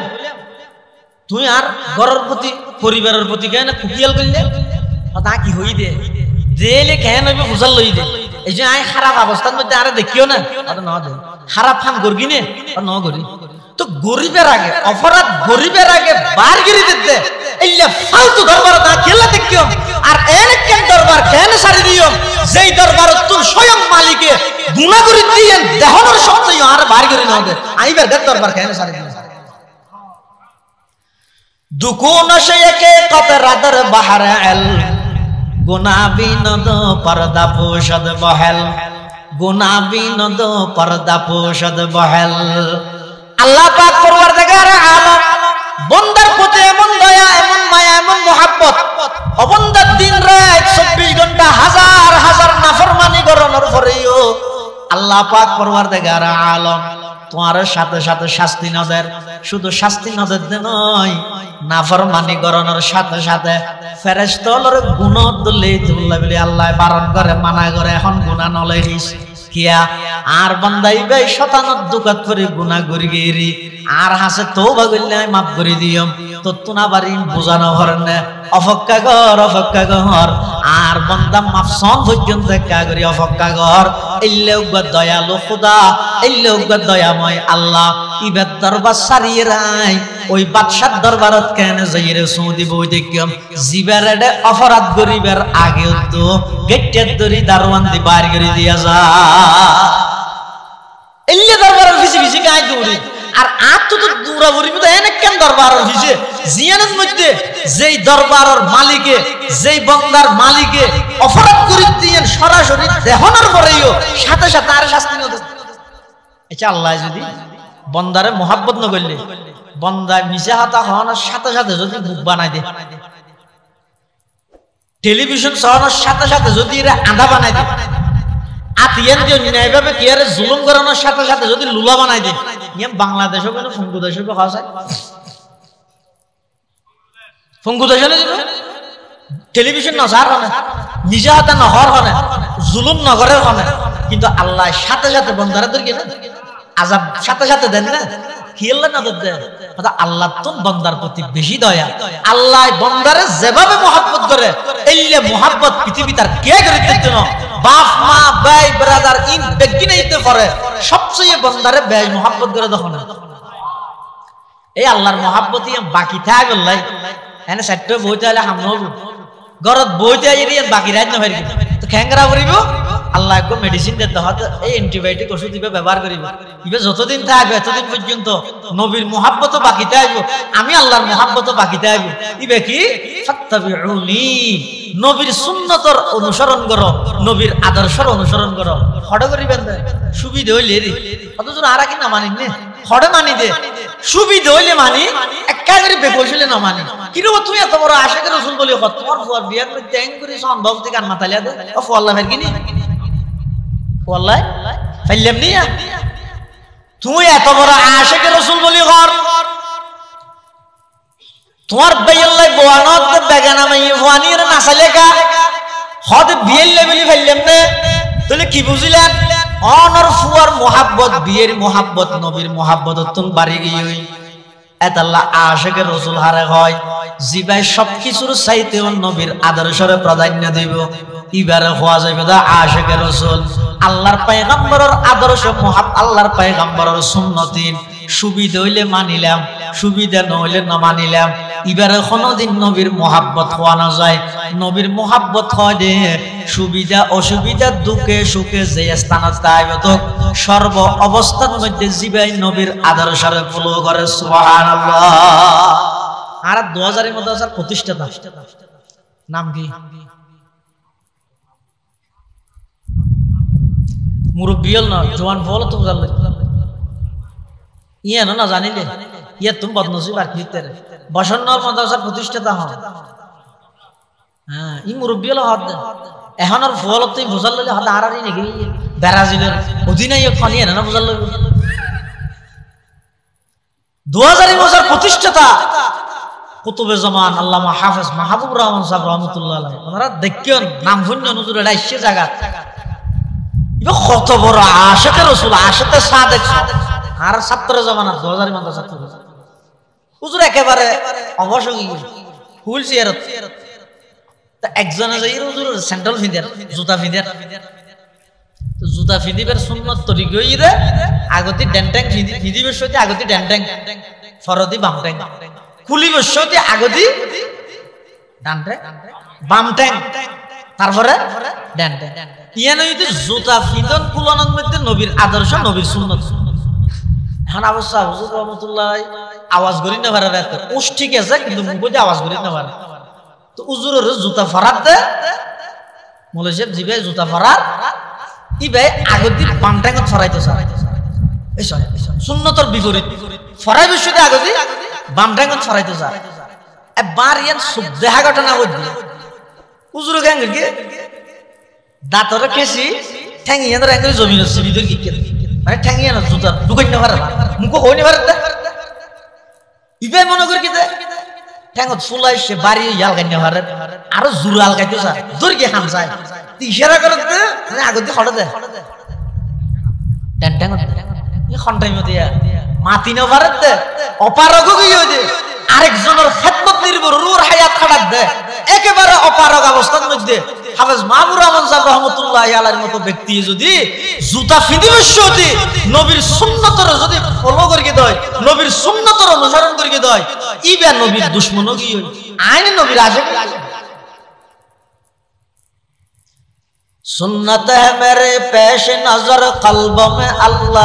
তুই আর ঘরের প্রতি পরিবারের প্রতি কেন কুকিয়াল করলে তা কি হই দে দেলে কেন হইবে বুঝাল লই দে এই যে আই খারাপ অবস্থার মধ্যে আরে দেখিও না ন দে খারাপ ফান করবি নে ন করি তো গরিবের আগে অপরাধ গরিবের আগে বার গিরি দিতে এইলা ফালতু দরবার না খেলা দেখিও আর এর কেন দরবার কেন সারি দিও যেই দরবার তুই স্বয়ং মালিকে গুনাহ করি দিয়েন দেহর সত্যই আর বার গিরি না দে আইবার দরবার কেন সারি দিও দুকুন শেকে কতরাদর বাহার এল গুনাহ বিনদ পর্দা পোষদ বহেল গুনাহ বিনদ পর্দা পোষদ বহেল আল্লাহ পাক পরওয়ারদিগার আলম বান্দার প্রতি এমন দয়া এমন মায়া এমন মোহাব্বত অবন্দার দিন রাত 24 ঘন্টা হাজার হাজার নাফরমানি করানোর পরেও আল্লাহ পাক পরওয়ারদিগার আলম তোমার সাথে সাথে শাস্তি নজর শুধু শাস্তি নজর দে নয় নাফরমানি করানোর সাথে সাথে ফেরেশতাদের গুনাহ দলে তুল্লা বলে আল্লাহ বারণ করে মানা করে এখন গুনাহ নলে হিস কিয়া আর বান্দাই ভাই শতানত দুকাত করে গুনাহ করি গেরি আর হাসে তওবা করলে আমি maaf করে দিও তো তুনা বাড়ি বুঝানো হরেন না অপেক্ষা কর আর বান্দা maaf সন পর্যন্ত কা করি অপেক্ষা কর ইল্লাহু দয়ালু খোদা ইল্লাহু দয়াময় আল্লাহ ইবাদ দরবার সারিয়ে রাই ওই বাদশার দরবারত কেন যাইরে সৌদি বই দেখিম জিবারেডে অপরাধ গরিবের আগে তো গেটের দড়ি দারওয়ান দি বাইর করে দিয়া যা ইল্লা দরবারের ভিসি গায় দৌড়ি আর আত তো দূরা বরিব তো এনে কেন দরবারের ভিসে জিয়ানের মধ্যে যেই দরবারের মালিকে যেই বান্দার মালিকে অপরাধ করে দিয়েন সরাসরি দেহনার পরেও সাথে সাথে আর শাস্তি নদ আচ্ছা আল্লাহ যদি বান্দারে মোহাব্বত না করলে বান্দা মিশা হাতা হওয়ার সাথে সাথে যদি মুখ বানাই দে টেলিভিশন চালানোর সাথে সাথে যদি এরা আধা বানাই দে আতিয়ান যে ন্যায়ভাবে কি আরে জুলুম করানোর সাথে সাথে যদি লুলা বানাই দে নিয়ম বাংলাদেশও কেন ফঙ্গু দেশে খাওয়া যায় ফঙ্গু দেশে না টেলিভিশন নসার হনে মিশা হাতা নহর হনে জুলুম নগরের হনে কিন্তু আল্লাহ সাথে সাথে বন্ধারা তোর কিনা আযাব সাথে সাথে দেন না কি আল্লাহ না দেন আল্লাহ তোর বান্দার প্রতি বেশি দয়া আল্লাহ বান্দারে যেভাবে মোহাব্বত করে এইলে মোহাব্বত পৃথিবী তার কে করে দিতে না বাপ মা ভাই ব্রাদার ইন বেগি নাইতে পারে সবচেয়ে বান্দারে বেশ মোহাব্বত করে তখন এই আল্লাহর মোহাব্বতই বাকি থাকে আল্লাহ এনে সেটে বইতে হলে হাম হবো ঘরত বইতে আইরি বাকি রাত না হইরি তো খেংরা করিব আল্লাহ একটু মেডিসিন দিতে হয়তো এই অ্যান্টিবায়োটিক ওষুধ দিবে ব্যবহার করিব ইবে যতদিন থাকবে এতদিন পর্যন্ত নবীর মোহাব্বতও বাকিতে আইব আমি আল্লাহর মোহাব্বতও বাকিতে আইব ইবে কি ফাত্তাবিউনি নবীর সুন্নতর অনুসরণ করো নবীর আদর্শের অনুসরণ করো হড় করিবেন সুবিধা হইলে রে অথচ আরা কি না মানি নে হড়ে মানি দে সুবিধা হইলে মানি একা করে বেকৌশলে না মানি কিরকম তুই এত বড় আশিক রাসূল বলি কত তোমার ফুয়ার বিয়ার মধ্যে ট্যাং করে সম্ভব থেকে কান মাথালিয়া দে ও ফুয়াল্লাহ ফের কিনি ওয়াল্লাহ ফাইলাম নিয়া তুই এত বড় আশিক রাসূল বলি কর তোমার বাইল্লাই বোয়ানত বেগানা মাই ফুয়ানির নাসালেকা হদ বিয়েলে বলি ফাইলাম নে তাহলে কি বুঝিলেন অনর ফুয়ার মোহাব্বত বিয়ের মোহাব্বত নবীর মোহাব্বত তুম বাড়ি গিয়ে এত আল্লাহ আশিক রাসূল হারে হয় জিবাই সবকিছুর চাইতে নবীর আদর্শের প্রাধান্য দিব ইবারে হওয়া যাবে দা আশিক রাসূল আল্লাহর পয়গম্বরের আদর্শ আল্লাহর পয়গম্বরের সুন্নতিন সুবিধা হইলে মানিলাম সুবিধা নহইলে না মানিলাম ইবারে কোনদিন নবীর মোহাব্বত হওয়া না যায় নবীর মোহাব্বত হয় দে সুবিধা অসুবিধা দুঃখে সুখে যে স্থানত তাইব তো সর্ব অবস্থার মধ্যে জিবাই নবীর আদর্শের ফলো করে সুবহানাল্লাহ আর 2000 এর মধ্যে প্রতিষ্ঠাতা নাম কি মুরব্বিয়াল না জওয়ান বল তো জানলে ইয়া না জানিলে ইয়া তুমি বদনসিব আর কিতে বসন্নর মাদ্রাসার প্রতিষ্ঠাতা হন হ্যাঁ ই মুরব্বী হলো হাত এখন আর ফলত তুই বুঝাল লইলে হাত আড়ারি নাকি ব্রাজিলের অধিনায়ক খনিয়ে না বুঝাল লইব 2000 বছর প্রতিষ্ঠাতা কুতুবে জামান আল্লামা হাফেজ মাহবুবুর রহমান সাহেব রহমাতুল্লাহ আলাইহি ওনারা দেখেন নাম শুনে নজর এটা এসে জায়গা ইবা কত বড় আশিকে রাসূল আশিকে সাদেক আর ছাত্র জামানা 2000 মাদ্রাসা ছাত্র হুজুর একেবারে অবসঙ্গী ফুল সিয়ারত তা একজনে যাই হুজুর স্যান্ডেল ফিন্দার জুতা ফিন্দার তো জুতা ফিদিবের সুন্নাত তরিকা ইরে আগতি ডেন্টেং ফিদিবের সাথে আগতি ডেন্টেং ফরদি বামটেং খুলিবের সাথে আগতি ডানটেং বামটেং তারপরে ডেন্টেং ইয়ানো যদি জুতা ফিদন কুলানোর মধ্যে নবীর আদর্শ নবীর সুন্নাত এখন অবশ্য হুজুর রহমাতুল্লাহ আওয়াজ করি না পারে রাতে ওস ঠিক আছে কিন্তু মুখে আওয়াজ করি না পারে তো হুজুরের জুতা ফরাত দে মৌলানা সাহেব জিবে জুতা ফরাত ইবে আগদির বামটাঙ্গত ফরাইতে চায় এই সুন্নতর বিপরীত ফরাই বিশ্বতে আগদি বামটাঙ্গত ফরাইতে চায় একবার ইয়ান সুবদেহা ঘটনা হইছে হুজুর গাঙ্গের কি দাঁতরে কেসি ঠ্যাঙ্গিয়া ধরে এঙ্গেল জমিন হচ্ছে ভিতর কি মানে ঠ্যাঙ্গিয়া না জুতা ঢুকাই না পারে মুখ হই না পারে ইবে মনে করি কি ঠ্যাঙ্গত ফুলাইছে বাড়ি ইয়াল গাই না পারে আরো জুর আলগাইতে চায় দূর গিয়ে হাম যায় ইশারা করে দে মানে আগদি খড়ে দে ঠ্যাং ই খন্টাই মতিয়া মাতি না পারে দে অপারগ কি হইছে আরেকজনের খেদমত নির্ভর রুর হায়াত খাড়া দে একেবারে অপারগ অবস্থার মধ্যে হাফেজ মাহবুবুর রহমান সাহেব রহমাতুল্লাহি আলাইহির মতো ব্যক্তি যদি জুতা ফিদিবের সাথে নবীর সুন্নতর যদি ফলো করিয়ে দেয় নবীর সুন্নতর অনুসরণ করিয়ে দেয় ইবা নবীর দুশমন কি হই আইন নবীর আশিক सुन्नत है मेरे पेश नजर कल्ब में अल्लाह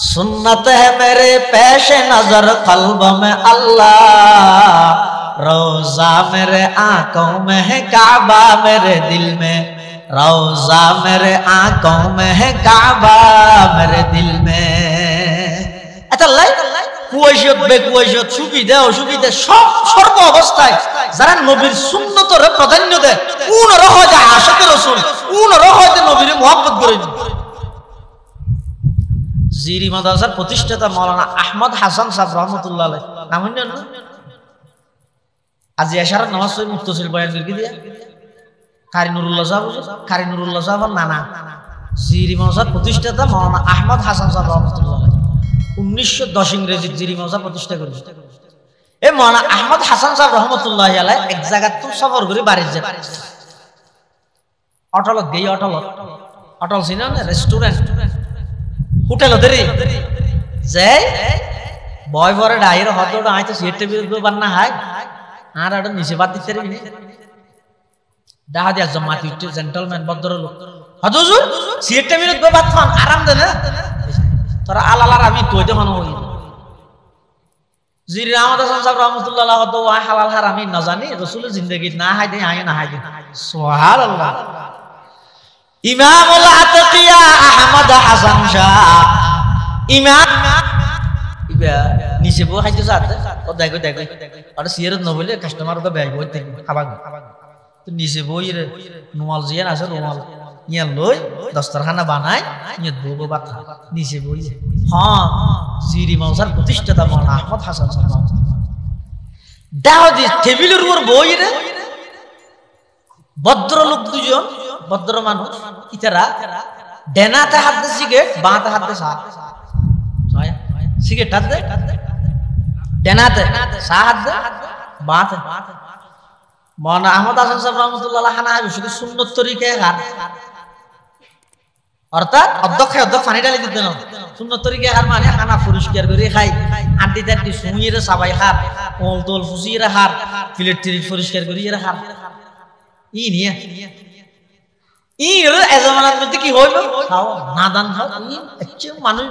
सुन्नत है मेरे पेश नजर कल्ब में अल्लाह रोजा मेरे आंखों में है काबा मेरे दिल में रोजा मेरे आंखों में है काबा मेरे दिल में अतल्लाई কুয়াশত বেকুয়াশত সুবিধা অসুবিধা সব সর্ব অবস্থায় যারা নবীর সুন্নতর প্রাধান্য দেয় উনারা হয় আশিকে রাসূল উনারা হয় নবীর মুহাব্বত করে জিরি মাদ্রাসার প্রতিষ্ঠাতা মাওলানা আহমদ হাসান সাহেব রহমাতুল্লাহ আলাইহি নাম শুনেন না আজ এশারাত নামাজ পড়ে মুত্তাসিল বয়ান করে দিয়া কারি নুরুল্লাহ সাহেব নানা জিরি মাদ্রাসার প্রতিষ্ঠাতা মাওলানা আহমদ হাসান সাহেব রহমাতুল্লাহ আলাইহি 1910 ইংরেজি জিরি মাদ্রাসা প্রতিষ্ঠা করেছে এই মাওলানা আহমদ হাসান সাহেব রহমাতুল্লাহি আলাইহি এক জায়গা তো সফর করে বাড়ি যায় অটল গই অটল ছিল না রেস্টুরেন্ট হোটেল ধরে যাই বয় বড় ডাইর হদটা আইতো সিট টেবিল বান্না হাই আর আড় নিচে বাদ দিতে রে দেখা দিয়া জমাতি জেন্টলম্যান ভদ্রলোক হুজুর সিট টেবিল বাদ খান আরাম দে না তোরা আলালার আমি তোইতে মনে হই জিরি আহমদ হাসান সাহেব রহমাতুল্লাহ আলাইহি তো হালাল হারামি না জানি রাসূলের জিন্দেগি না হাই দে আয় না হাই দে সুবহানাল্লাহ ইমামুল আতকিয়া আহমদ হাসান শাহ ইমাম ইবা নিচে বো খাইতে যাতে ও দেখো আর সিয়ারত ন বলে কাস্টমার তো ব্যাগ হইতে খাবা তো নিচে বই রে নোয়াল জিয়ান আছে নোয়াল ইয়া লই দস্তরখানা বানায় ইয়া বো বাতা নিচে বই হ্যাঁ জিরি মাদ্রাসার প্রতিষ্ঠাতা মাওলানা আহমদ হাসান সাহেব দাওদি টেবিলের উপর বই রে ভদ্রলোক দুজন ভদ্র মানুষ ইতারা ডেনাতে হাত দে সিগারেট বাঁতে হাত দে চা সিগারেট হাত দে ডেনাতে চা হাত দে বাঁতে মাওলানা আহমদ হাসান সাহেব রহমাতুল্লাহ আলাইহি হানা শুধু সুন্নত তরিকায় হাত অর্থাৎ অধ্যক্ষ পানি ঢালি দিতে না সুন্নত তরিকায় হার মানে খানা পরিষ্কার করে খাই আন্টি টান্টি শুইয়ে সাবাই হার ওল তোল ফুসিয়ে হার প্লেট টিরিট পরিষ্কার করিয়ে হার ই নিয়ে ই রে এজমানার মধ্যে কি হইল খাও নাদান খাও ই আচ্ছা মানুষ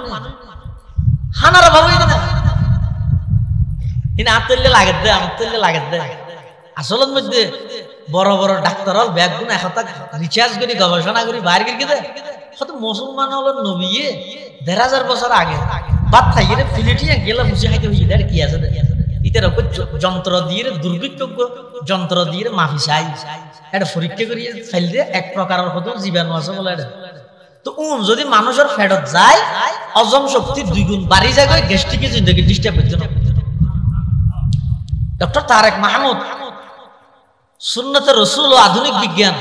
খানার ভাবই না ইনা আতলে লাগে দে আসলের মধ্যে বড় বড় ডাক্তার হল ব্যাগ গুণ একটা রিসার্চ করি গবেষণা করি বাইরে গিয়ে দে কত মুসলমান হল নবী 1000 বছর আগে ভাত খাইয়ে ফিলিটিয়া গেলে মুছে খাইতে হইয়ে দেয় কি আছে ইতার যন্ত্র দিয়ে দুর্ভিক্ষ যন্ত্র দিয়ে মাফি চাই এটা পরীক্ষা করিয়ে ফেল দিয়ে এক প্রকারের হতো জীবাণু আছে বলে এটা তো যদি মানুষের ফেরত যায় হজম শক্তি 2 গুণ বাড়ি যায় গ্যাস্ট্রিকের জিন্দগি ডিস্টার্ব হচ্ছে না ডক্টর তারেক মাহমুদ সুন্নতে রসুল ও আধুনিক বিজ্ঞান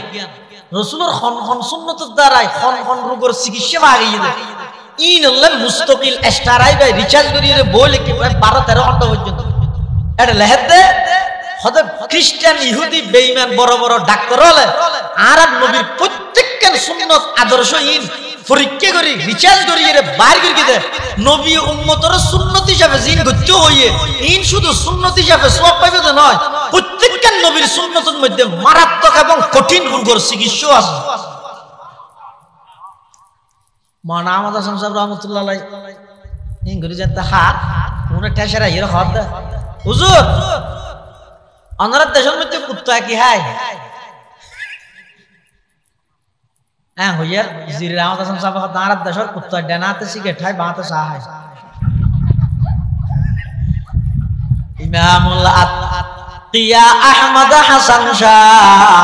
রসুলের খন সুন্নতের দ্বারাই খন রোগের চিকিৎসা ভাগিয়ে দেয় ইন হলেন মুস্তাকিল এক্সট্রাই বাই রিচার্জ করিয়ে বই লিখে 12-13 ঘন্টা পর্যন্ত এটা লেহের দে হতে খ্রিস্টান ইহুদি বেঈমান বড় বড় ডাক্তার হলে আর নবীর প্রত্যেকটা সুন্নত আদর্শ ইন পরীক্ষা করি রিচার্জ করি এর বাইর করে দে নবী উম্মতের সুন্নত হিসাবে জিন গচ্য হইয়ে ইন শুধু সুন্নত হিসাবে সওয়াব পাইবে না নয় প্রত্যেকটা নবীর সুন্নতের মধ্যে মারাত্মক এবং কঠিন রোগের চিকিৎসা আছে মানা আহমদ হাসান সাহেব রহমতুল্লাহ আলাইহি ইন করে যেতে হাত উনি টেশরা এর হাত দে হুজুর অনারা দেশের মধ্যে কুত্তা কি হাই হ্যাঁ হইয়ার জির আহমদ হাসান সাহেব দাঁড়া দেশের কুত্তা ডানাতে সিগারেট খায় বাঁতে চা হয় ইমামুল আতকিয়া আহমদ হাসান শাহ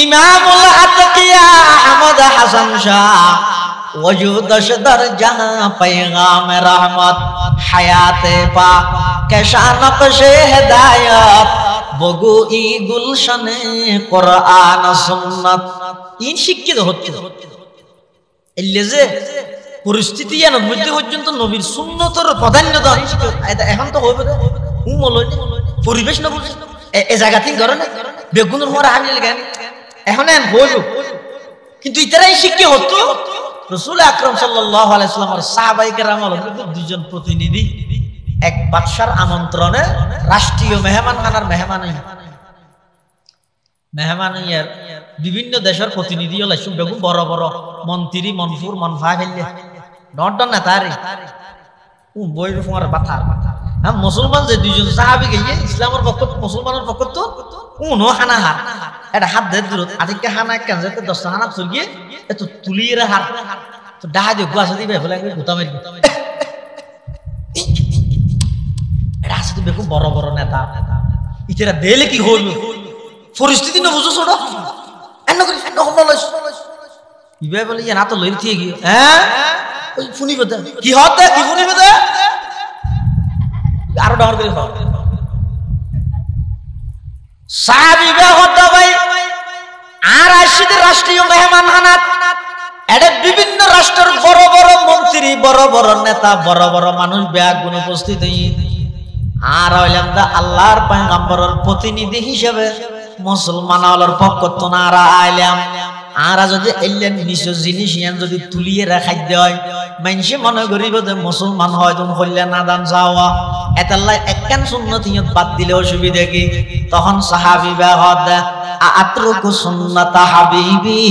ইমামুল আতকিয়া আহমদ হাসান শাহ वजूदश दर जहां पैगाम रहमत हयाते पा कैशा नक्शे हिदायत बगु ई गुलशने कुरान सुन्नत इन শিক্ষিত হচ্ছে এলে যে পরিস্থিতি এর মধ্যে পর্যন্ত নবীর সুন্নতের প্রাধান্য দান এখন তো হবে পরিবেশ না বুঝে এই জায়গাতে ধরে না বেগুনের মোরা হানি লাগান এখন এন হইল কিন্তু ইতারাই শিক্ষা হতো রাসূল আকরাম সাল্লাল্লাহু আলাইহি ওয়াসাল্লামের সাহাবায়ে কেরাম হলো দুইজন প্রতিনিধি এক বাদশার আমন্ত্রণে রাষ্ট্রীয় মেহমানখানার মেহমানিয়ার বিভিন্ন দেশের প্রতিনিধি হলো সব বেগুন বড় বড় মন্ত্রী মনফুর মনফা ফেললে নটন না তারি বইর ফোয়ার বাতা হ্যাঁ মুসলমান যে দুইজন সাহাবী গিয়ে ইসলামের পক্ষ মুসলমানের পক্ষ তো উনো হানা হাত এটা হাত ধরে দূর আদিকে হানা কেন যেতে 10টা হানা চুরিয়ে এত তুলিয়ে রে হাত তো ডাহা দিয়ে গুয়াছে দিবে বলে গুতা মারি এটা আসলে বেকুম বড় বড় নেতা ইতেরা দেলে কি হইল পরিস্থিতি না বুঝছো ছোট এন্ন করে ইবে বলে না তো লইল ঠিক হ্যাঁ ওই ফুনি বদা কি হতে কি ফুনি বদা আরো ডাউন করে খাও সাহাবী হতে ভাই আর আসিদের রাষ্ট্রীয় মেহমানখানা এটা বিভিন্ন রাষ্ট্রের বড় বড় মন্ত্রী বড় বড় নেতা বড় বড় মানুষ ব্যাগুণ উপস্থিত আর হইলাম দা আল্লাহর পয়গম্বরের প্রতিনিধি হিসেবে মুসলমানদের পক্ষ তো না আইলাম আর যদি এলেন নিজ জিনিস ইয়ান যদি তুলিয়ে রাখাই দেয় মানুষে মনে করিব যে মুসলমান হয় তুমি হইলে না দান যাওয়া এতাল্লাই একখান সুন্নত ইয়ত বাদ দিলে অসুবিধা কি তখন সাহাবী বাহদ আতরুকু সুন্নাত হাবিবি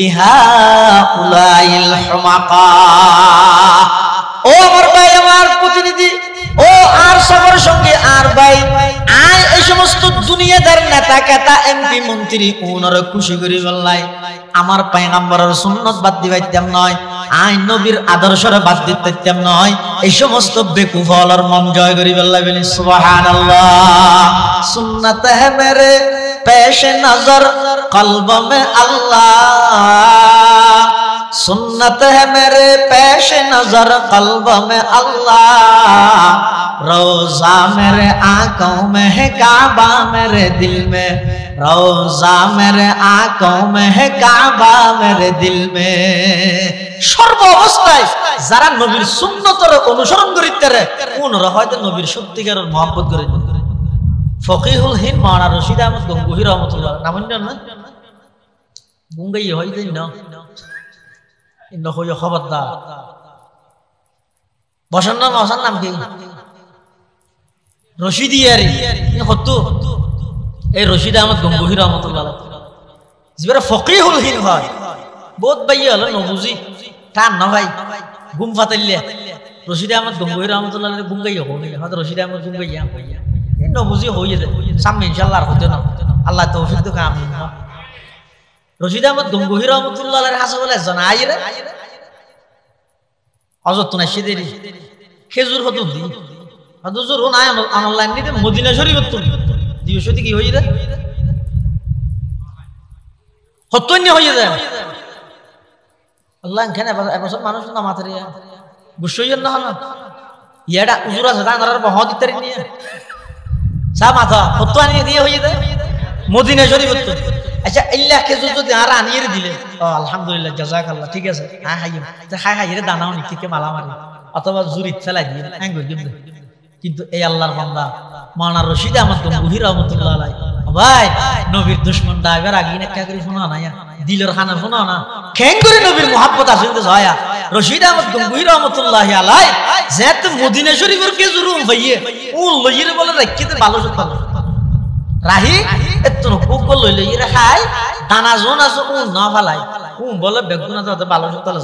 লিহাউলাইল হুমাকা ও আমার ভাই আমার প্রতিনিধি ও আর সবার সঙ্গে আর ভাই আয় এই সমস্ত দুনিয়াদার নেতা কেতা এমপি মন্ত্রী ওনারা খুশি করি বললাই আমার পয়গম্বরের সুন্নাত বাদ দিবাইতাম নয় আই নবীর আদর্শরে বাদ দিতাম নয় এই সমস্ত বেকুফলর মন জয় করি বললাই বলি সুবহানাল্লাহ সুন্নাত হে মেরে পেশ নজর কলব মে আল্লাহ सुन्नत है मेरे पेश नजर कल्ब में अल्लाह रोजा मेरे आंखों में है काबा मेरे दिल में रोजा मेरे आंखों में है काबा मेरे दिल में সর্ব অবস্থায় যারা নবীর সুন্নতের অনুসরণ করিতে ওনারা হয়তো নবীর সত্যিকারের মহব্বত করে ফকিহুল হিন্দ মাওলানা রশিদ আহমদ গঙ্গুহি রহমাতুল্লাহ নাম জানেন না গঙ্গাই হয় না ইন্ন হইয়া খবরদার বসার নাম কি রশিদিয়ারি হতো এই রশিদ আহমদ গঙ্গুহি রহমাতুল্লাহ যিবারে ফকিহুল হিন্দ হয় বহুত বাইয়া হলো নবুজি টান না ভাই গুম ফাতাইলে রশিদ আহমদ গঙ্গুহি রহমাতুল্লাহ গুম গাইয়া হই হয়তো রশিদ আহমদ গুম গাইয়া হইয়া এই নবুজি হইয়া যায় সামনে ইনশাআল্লাহ আর হইতো না আল্লাহ তৌফিক তো কাম না রশিদ আহমদ গঙ্গুহি রহমাতুল্লাহ আলাইহির হাসা বলে জানাই রে হযরত নাশিদেরি খেজুর হতো দি হতো জোর নাই অনলাইন নিতে মদিনা শরীফ তো দিও সত্যি কি হয়ে যায় হতন্য হয়ে যায় আল্লাহ এখানে এবছর মানুষ না মাথার বুঝছই না হলো ইয়াটা উজুর আছে তার বহত ইত্যাদি নিয়ে সা মাথা হতো আনিয়ে দিয়ে হয়ে যায় মদিনা শরীফ তো আচ্ছা ইল্লা খেজুর যদি আর আনিয়ে দিলে ও আলহামদুলিল্লাহ জাযাকাল্লাহ ঠিক আছে হ্যাঁ হাইম খাই খাই রে দানাও নি থেকে মালা মারি অথবা জুরি ফেলাই দিয়ে কিন্তু এই আল্লাহর বান্দা মাওলানা রশিদ আহমদ গঙ্গুহি রাহমাতুল্লাহ আলাইহি ভাই নবীর দুশমন ড্রাইভার আগিন একটা করে শোনা না দিলের খানা শোনা না খেং করে নবীর মোহাব্বত আসিতে যায় রশিদ আহমদ গঙ্গুহি রাহমাতুল্লাহ আলাইহি যেত মদিনা শরীফের খেজুর ভাইয়ে ও লইরে বলে রাখিতে ভালো ভালো রাহি এতন কোকো লইলে ইরা খাই দানা জোন আছে ও না ফালাই ও বলে বেগুনা তো ভালো তাহলে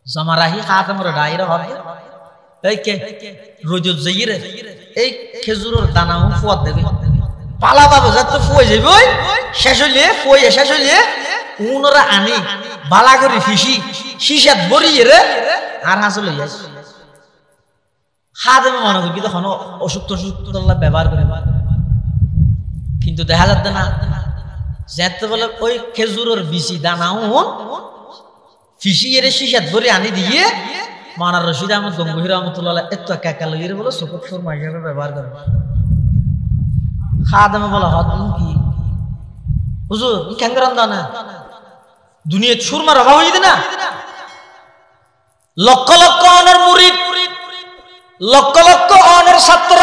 জমা রাহি খাতামর ডাইরা হবে এই কে রোজ যাইরে এই খেজুরের দানা ও ফুয়াত দেবে পালা পাবে যত ফুয়ে যাবে ওই শেষ হইলে উনরা আনি বালা করে ফিসি শিশাত বরিয়ে রে আর হাসে লই যাস খাদেমে মনে করি তখন অসুস্থ আল্লাহ ব্যবহার করে কিন্তু দেখা যাচ্ছে না যেতে বলে ওই খেজুরের বিচি দানাও ফিসিয়ে শিশাত ভরে আনি দিয়ে মাওলানা রশিদ আহমদ গঙ্গুহি রাহমাতুল্লাহ এত একা লইরে বলে সুকুত সুরমা হিসেবে ব্যবহার করে খাদেমে বলে হত কি হুজুর ই কেন রান্দা না দুনিয়ার সুরমার অভাব হইছে না লক্ষ লক্ষ অনের মুরিদ লক্ষ লক্ষ অনের ছাত্র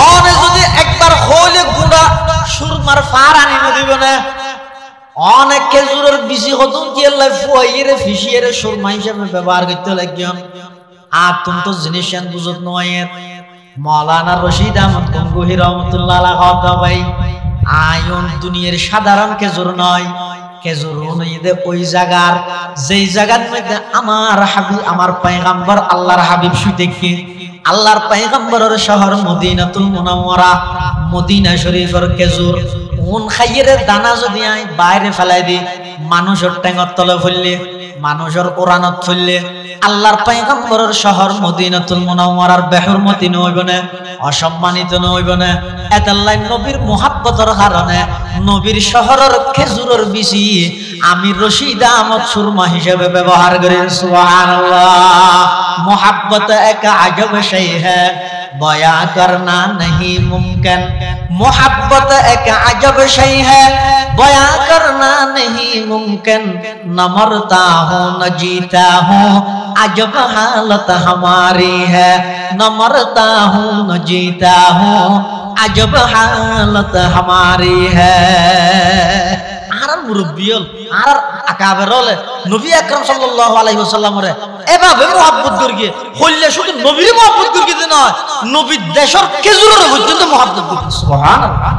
অনে যদি একবার হইলে গুড়া সুরমার ফার আনি দিবে না অনেক খেজুরের বিচি হতুন কি আল্লাহ ফুয়াইরে ফিসিয়ে সুরমা হিসেবে ব্যবহার করতে লাগিয়াম আর তুমি তো জিনিস বুঝত নয় মাওলানা রশিদ আহমদ গঙ্গুহি রাহমাতুল্লাহ আলাইহি ভাই আয়ন দুনিয়ার সাধারণ খেজুর নয় খেজুর হইতে ওই জায়গার যেই জায়গার মধ্যে আমার হাবিব আমার পয়গম্বর আল্লাহর হাবিব শুইতে কি আল্লাহর পয়গম্বরের শহর মদিনাতুল মুনাওয়ারা মদিনা শরীফের খেজুর কোন খাইয়ের দানা যদি আই বাইরে ফেলাই দি মানুষের টেঙর তলে ফেললে মানুষের ওরানত ফেললে আল্লাহর পয়গম্বরের শহর মদিনাতুল মুনাওয়ারার বেহুরমতি নইব না অসম্মানিত নইব না এতাল্লাই নবীর মুহাব্বতের কারণে নবীর শহরের খেজুরের বিচি আমি রশিদ আহমদ সুরমা হিসেবে ব্যবহার করি সুবহানাল্লাহ मोहब्बत एक अजब शय है बयां करना नहीं मुमकिन मोहब्बत एक अजब शय है बयां करना नहीं मुमकिन न मरता हूँ न जीता हूँ अजब हालत हमारी है न मरता हूँ न जीता हूँ अजब हालत हमारी है আর মুরব্বিয়ল আর আকাবেরল নবী আকরাম সাল্লাল্লাহু আলাইহি ওয়াসাল্লামের এভাবে মুহাব্বত করিয়ে হইলে শুধু নবীর মুহাব্বত করিয়ে নয় নবীর দেশের খেজুরের পর্যন্ত মুহাব্বত করিয়ে সুবহানাল্লাহ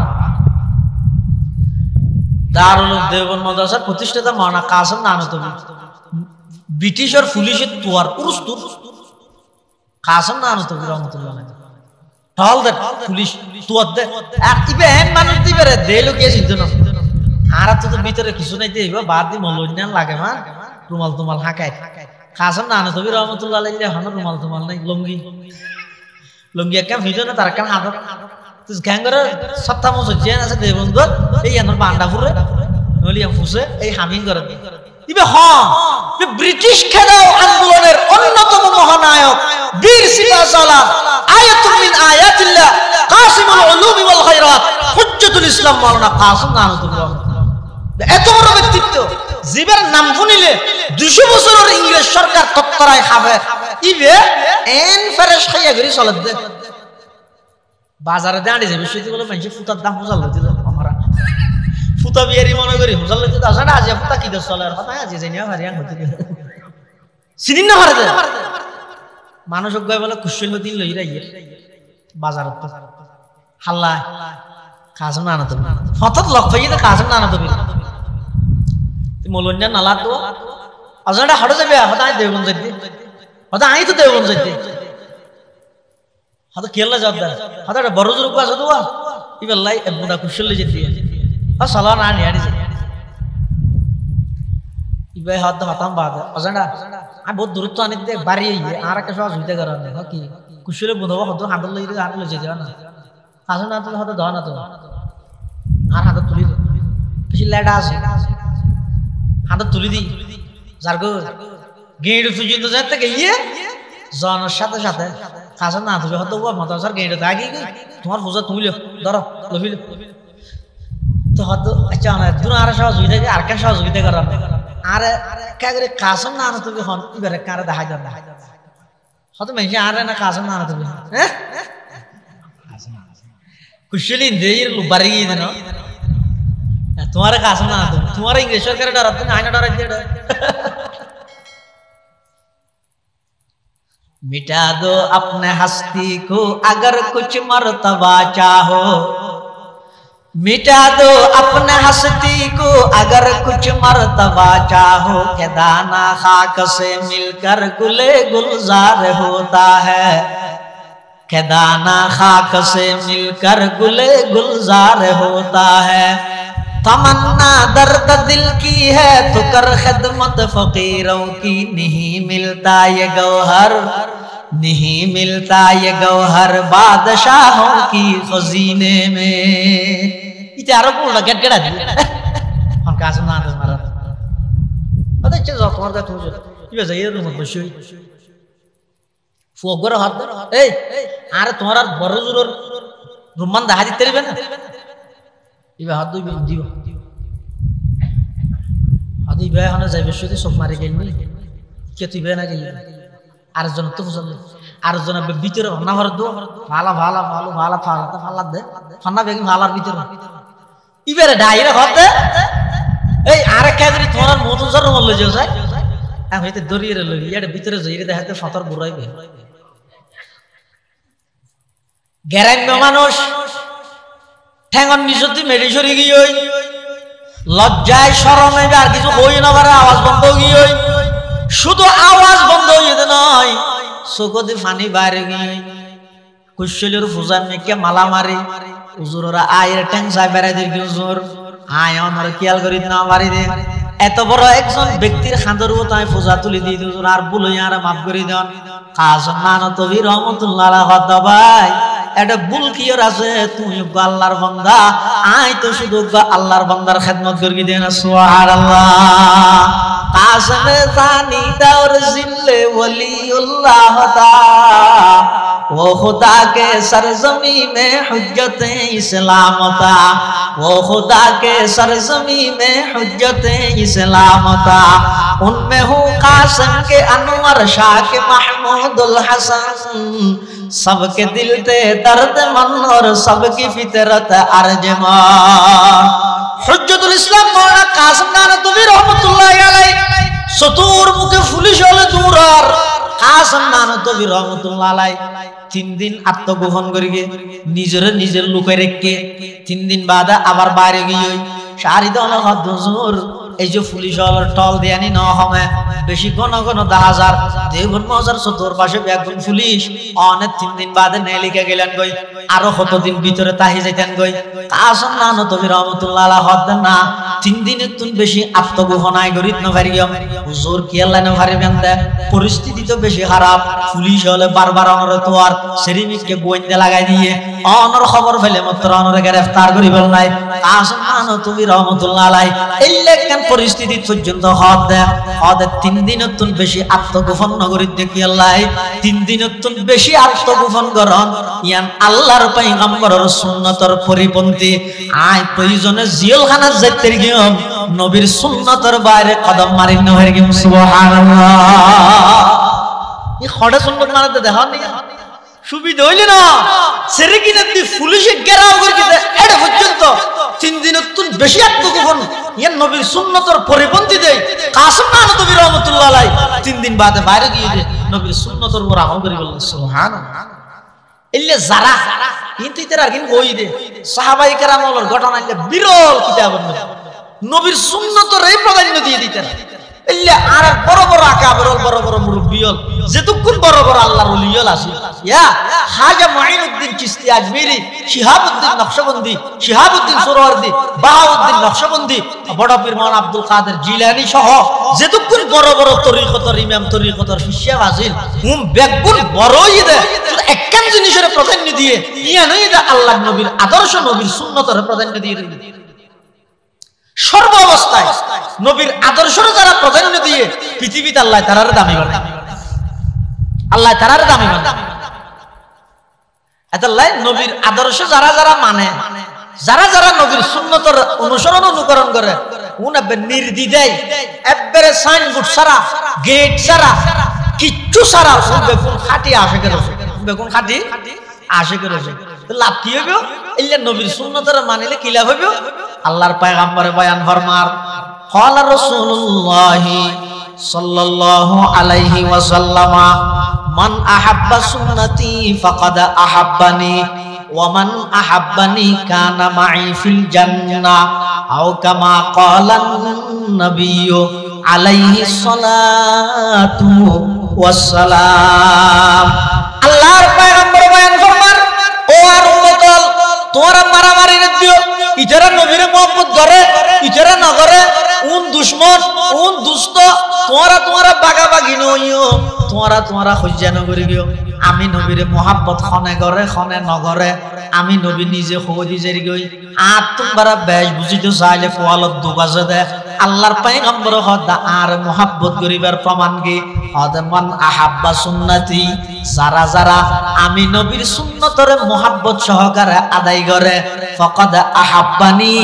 দারুল দেওবন্দ মাদ্রাসার প্রতিষ্ঠাতা মাওলানা কাসেম নানতবী ব্রিটিশের পুলিশের তোয়ার পুরুস্তুর কাসেম নানতবী রাহমাতুল্লাহ আলাইহি টল দ্যাট পুলিশ তোয়ার দে আর ইবেন মানুষ দিবেরে দেলো কে চিন্তা না আর তো ভিতরে কিছু নাই দেইবা বাদ দি মলন্যান লাগে মা রুমাল তুমাল হাকায় কাসেম নানতবী রাহমাতুল্লাহ আলাইহি হন রুমাল তুমাল নাই লুঙ্গি একটা ভিডিও না তার কান হাত তুই গ্যাঙ্গরে সপ্তাহ মতো জেন আছে দেবন্দ এই এনর বান্ডা ফুরে নলিয়া ফুসে এই হামিং করে ইবে হ্যাঁ ব্রিটিশ খেদাও আন্দোলনের অন্যতম মহানায়ক বীর সিপাহসালার আয়াতুম মিন আয়াতিল্লাহ কাসিমুল উলুম ওয়াল খায়রাত হুজ্জাতুল ইসলাম মাওলানা কাসেম নানতবী এত বড় ব্যক্তিত্ব জীবের নাম শুনিলে 200 বছরের ইংরেজ সরকার তত্তরায় খাবে ইবে এন ফেরেশ খাইয়া গরি চলে দে বাজারে দাঁড়িয়ে যাবে সেটি বলে মানুষ ফুটার দাম হুজাল লইতে আমরা ফুটা বিয়ারি মনে করি হুজাল লইতে আসে না আজ ফুটা কি দশ চলে আর কথা আছে জানি হারিয়ান হতে চিনি না হারে মানুষ গয় বলে কুশল হতে লই রাইয়ে বাজারত হাল্লা কাসেম নানতবী হঠাৎ লক পাইয়ে কাসেম নানতবী মলন্যা নালা তো আজটা হাড়ে যাবে হঠাৎ দেবগঞ্জ যাইতে হঠাৎ আই তো দেবগঞ্জ যাইতে হঠাৎ কেলা যাবে হঠাৎ বড় জোর আছে তো ইবেলাই এবুদা কুশল যেতে আর সালা না নিয়াড়ি যায় ইবে হদ হতাম বাদ অজানা আমি বহুত দূরত্ব আনি দে বাড়ি আর একটা সহজ হইতে কারণে কি কুশলে বুঝাবো হদ হাঁদল লইলে হাঁদল লইছে যাও না আসলে না তো হদ দাও না তো আর হাঁদল তুলি দে বেশি লেডা আছে হাঁদল তুলি দি যারগো গেঁড়ে পর্যন্ত যাতে গিয়ে জনের সাথে সাথে কাছে না তুমি হয়তো মাদ্রাসার গেঁড়ে আগে তোমার পূজা তুমি ধরো লভিল তো হয়তো আচ্ছা না তুমি আর সহযোগিতা আর কেন সহযোগিতা করা আর করে কাসম না তুমি হন এবারে কারে দেখা যাবে হয়তো মেশে আর না কাসম না তুমি হ্যাঁ কুশলী দেই বাড়ি গিয়ে দেন তোমার কাসম না তোমার ইংলিশ সরকারে ডরাতে না আইনা ডরাতে मिटा दो अपने हस्ती को अगर कुछ मर्तबा चाहो मिटा दो अपने हस्ती को अगर कुछ मर्तबा चाहो के दाना खाक से मिलकर गुले गुलजार होता है के दाना खाक से मिलकर गुले गुलजार होता है तमन्ना दर्द दिल की है तो कर खिदमत फकीरों की नहीं मिलता ये गौहर नहीं मिलता ये गौहर बादशाहों की खजीने में इते आरो बोल गेट गेट आदि हम का सुना दे मारा अरे चल जाओ तुम्हारे का तुझे ये जाइए रूम में बसो फोगर हाथ ए अरे तुम्हारा बड़ जरूर रूमान दहा दिते रे ना इबे हाथ दुई दियो आदि बे हने जाय बसो सब मारी गेलनी के तुई बे ना गेली আর জন তো বুঝল আর জন ভিতরে না ভর দো ভালা ভালা ভালো ভালা ফালা তো ফালা দে ফান্না বেগি ভালার ভিতরে ইবারে ডাইরে হতে এই আরে কাগরি তোমার মতজর মল লই যায় আমি হইতে দরিয়ে লই ইয়ার ভিতরে যাইরে দেখাতে ফতর বুড়াইবে গ্যারান্য মানুষ ঠ্যাঙ্গন নিছতি মেডিসরি গিয়ে লজ্জায় শরমে আর কিছু হই না পারে আওয়াজ বন্ধ গিয়ে শুধু আওয়াজ বন্ধ হয়ে নয় চোখতে পানি বাইরে গিয়ে কুশলের পূজা মেকে মালা মারি হুজুররা আয়ের ট্যাংসা বেড়াই দিয়ে হুজুর আয় আমার খেয়াল করি না মারি দে এত বড় একজন ব্যক্তির খাঁদর তাই পূজা তুলি দিয়ে হুজুর আর ভুলই আর মাফ করে দেন কাসম নান তবি রহমতুল্লাহ ভাই এটা ভুল কি আছে তুমি আল্লাহর বান্দা আয় তো শুধু আল্লাহর বান্দার খেদমত করি দেন সুবহানাল্লাহ कासम जानी दौर जिल्ले वलीउल्लाह ता वो खुदा के सरजमी में हुज्जत इस्लाम ता वो खुदा के सरजमी में हुज्जत इस्लाम ता उनमें हूँ कासम के अनवर शाह के महमूदुल हसन सबके दिल ते दर्द मन और सबकी फितरत अर्जमान हुज्जतुल इस्लाम मौलाना कासिम नानतवी रहमतुल्लाह अलैहि सतूर मुखे पुलिश হলে দূর আর কাসিম নানতवी रहमतुल्लाह अलैहि 3 দিন আত্মগোপন করিগে নিজের লুকায় রেখে 3 দিন বাদ আবার বাইরে গিয়ে শারিদন হুজুর এই যে পুলিশ হল টল দেয়ানি না হবে বেশি ঘন ঘন 10000 দেবন মজার সতর পাশে একজন পুলিশ অনেক 3 দিন বাদে নেলিকা গেলেন গই আরো কতদিন ভিতরে তাহি যাইতেন গই কাসম নানতवी रहमतुल्लाह अलैहि হদ না 3 দিনের তুন বেশি আত্মগোপনায় গরিত না পারিও হুজুর কি আল্লাহ না পারিবেন দে পরিস্থিতি তো বেশি খারাপ পুলিশ হলে বারবার অনর তো আর সেরিমিককে গোয়েন্দা লাগাই দিয়ে অনর খবর ফেলে মাত্র অনরে গ্রেফতার করিবেন নাই কাসম নানতवी रहमतुल्लाह अलैहि এই লেখেন পরিস্থিতি পর্যন্ত হদ 3 দিনের তুন বেশি আত্মগোপন নগরীত দেখি আল্লাহ 3 দিনের তুন বেশি আত্মগোপন করন ইয়ান আল্লাহর পয়গম্বরের সুন্নতর পরিপন্থী আয় প্রয়োজনে জিলখানা যাইতে গিয়ম নবীর সুন্নতর বাইরে কদম মারি না হয়ে গিয়ম সুবহানাল্লাহ এই খড়া সুন্নত মানতে দেখো নি সুবিধা হইল না সেরে কিনা দি পুলিশে ঘেরাও করে দিতে এটা পর্যন্ত 3 দিনের তুন বেশি আত্মগোপন ইয়ান নবীর সুন্নতর পরিপন্থী দেই কাসিম নানতवी रहमतुल्लाह अलैहि 3 দিন বাদে বাইরে গিয়ে নবীর সুন্নতর উপর আমল করে বললেন সুবহানাল্লাহ ইল্লে যারা কিন্তু ইতারা কিন্তু কই দে সাহাবায়ে কেরামের ঘটনা ইল্লে বিরল কিতাব নবীর সুন্নতর এই প্রাধান্য দিয়ে দিতেন ইল্লা আর বড় বড় আকাবের বড় বড় মুরব্বিয়ল যেতুকুন বড় বড় আল্লাহর ওলিয়ল আছে ইয়া খাজা মুঈনুদ্দিন চিশতি আজমিরি, শিহাবউদ্দিন নকশবন্দি, শিহাবউদ্দিন সুহরাওয়ার্দী, বাহাউদ্দিন নকশবন্দি, বড় পীর মাওলানা আব্দুল কাদের জিলানী সহ যেতুকুন বড় বড় তরিকতর ইমাম তরিকতর শিষ্য আজিল হুম বেগুন বড়ই দে শুধু একখান জিনিসের প্রাধান্য দিয়ে ইয়া নই দে আল্লাহর নবীর আদর্শ নবীর সুন্নতের প্রাধান্য দিয়ে সর্ব অবস্থায় নবীর আদর্শের যারা প্রাধান্য দিয়ে পৃথিবীতে আল্লাহ তাআলার দামি বানায়, আল্লাহ তাআলার দামি বানায়। এতলাই নবীর আদর্শ যারা যারা মানে, যারা যারা নবীর সুন্নতের অনুসরণ অনুকরণ করে উনাবে নির্দ্বিধায় একবারে সাইনবোর্ড ছাড়া গেট ছাড়া কিচ্ছু ছাড়া উনবে কোন খাঁটি আশিকের রসুল, উনবে কোন খাঁটি আশিকের রসুল। লাভ কি হবে? ইল্লা নবীর সুন্নতের মানিলে কি লাভ হবে? আল্লাহর পয়গম্বর বয়ান ফরমার ক্বালা রাসূলুল্লাহ সাল্লাল্লাহু আলাইহি ওয়াসাল্লাম মান আহাব্বা সুন্নতি ফাকাদ আহাব্বানি ওয়া মান আহাব্বানি কানা মাই ফিল জান্নাহ আও কামা ক্বালান নবিয়্যু আলাইহি সালাতু ওয়াসসালাম। আল্লাহর পয়গম্বর বয়ান ফরমার ও আর উম্মতল তোমরা মারামারি দিও, ইতারা নবীরে মুহাব্বত করে ইতারা না করে, উন দুশমন উন দুষ্ট তোমরা বাগাবাগি নইও, তোমরা হজ্জা নগরি গিও। আমি নবীরে মুহাব্বত খনে করে খনে নগরে, আমি নবী নিজে খোঁজি জারি গই আর তোমরা বেশ বুঝিতে চাইলে কোয়ালত দুবাজে দে। আল্লাহর পয়গম্বর হদা আর মুহাব্বত করিবার প্রমাণ কি? মান আহাব্বা সুন্নতি, যারা যারা আমি নবীর সুন্নতরে মুহাব্বত সহকারে আদায় করে ফাকাদ আহাব্বানি,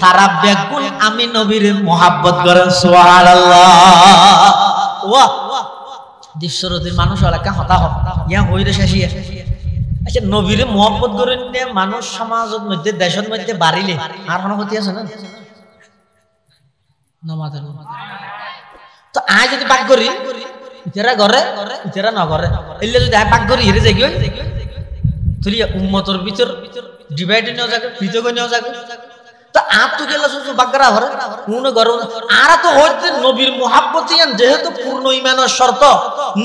তারা বেগুন আমি নবীর মুহাব্বত করে। সুবহানাল্লাহ। ওয়াহ দৃশ্যরতির মানুষ এলাকা হতা হোক ইয়া হইরে শেষিয়ে। আচ্ছা নবীরে মুহাব্বত করে নিয়ে মানুষ সমাজের মধ্যে দেশের মধ্যে বাড়িলে আর কোনো ক্ষতি আছে না? তো আয় যদি পাক করি ইতারা ঘরে ইতারা না ঘরে, এলে যদি আয় পাক করি হেরে যাই গই তুই উম্মতর ভিতর ডিভাইড নেওয়া যাবে, পৃথক নেওয়া যাবে। তো আপ তো গেল শুধু বাগরা ঘরে উনি ঘরে আর তো হইতে নবীর মুহাব্বতিয়ান যেহেতু পূর্ণ ইমানের শর্ত,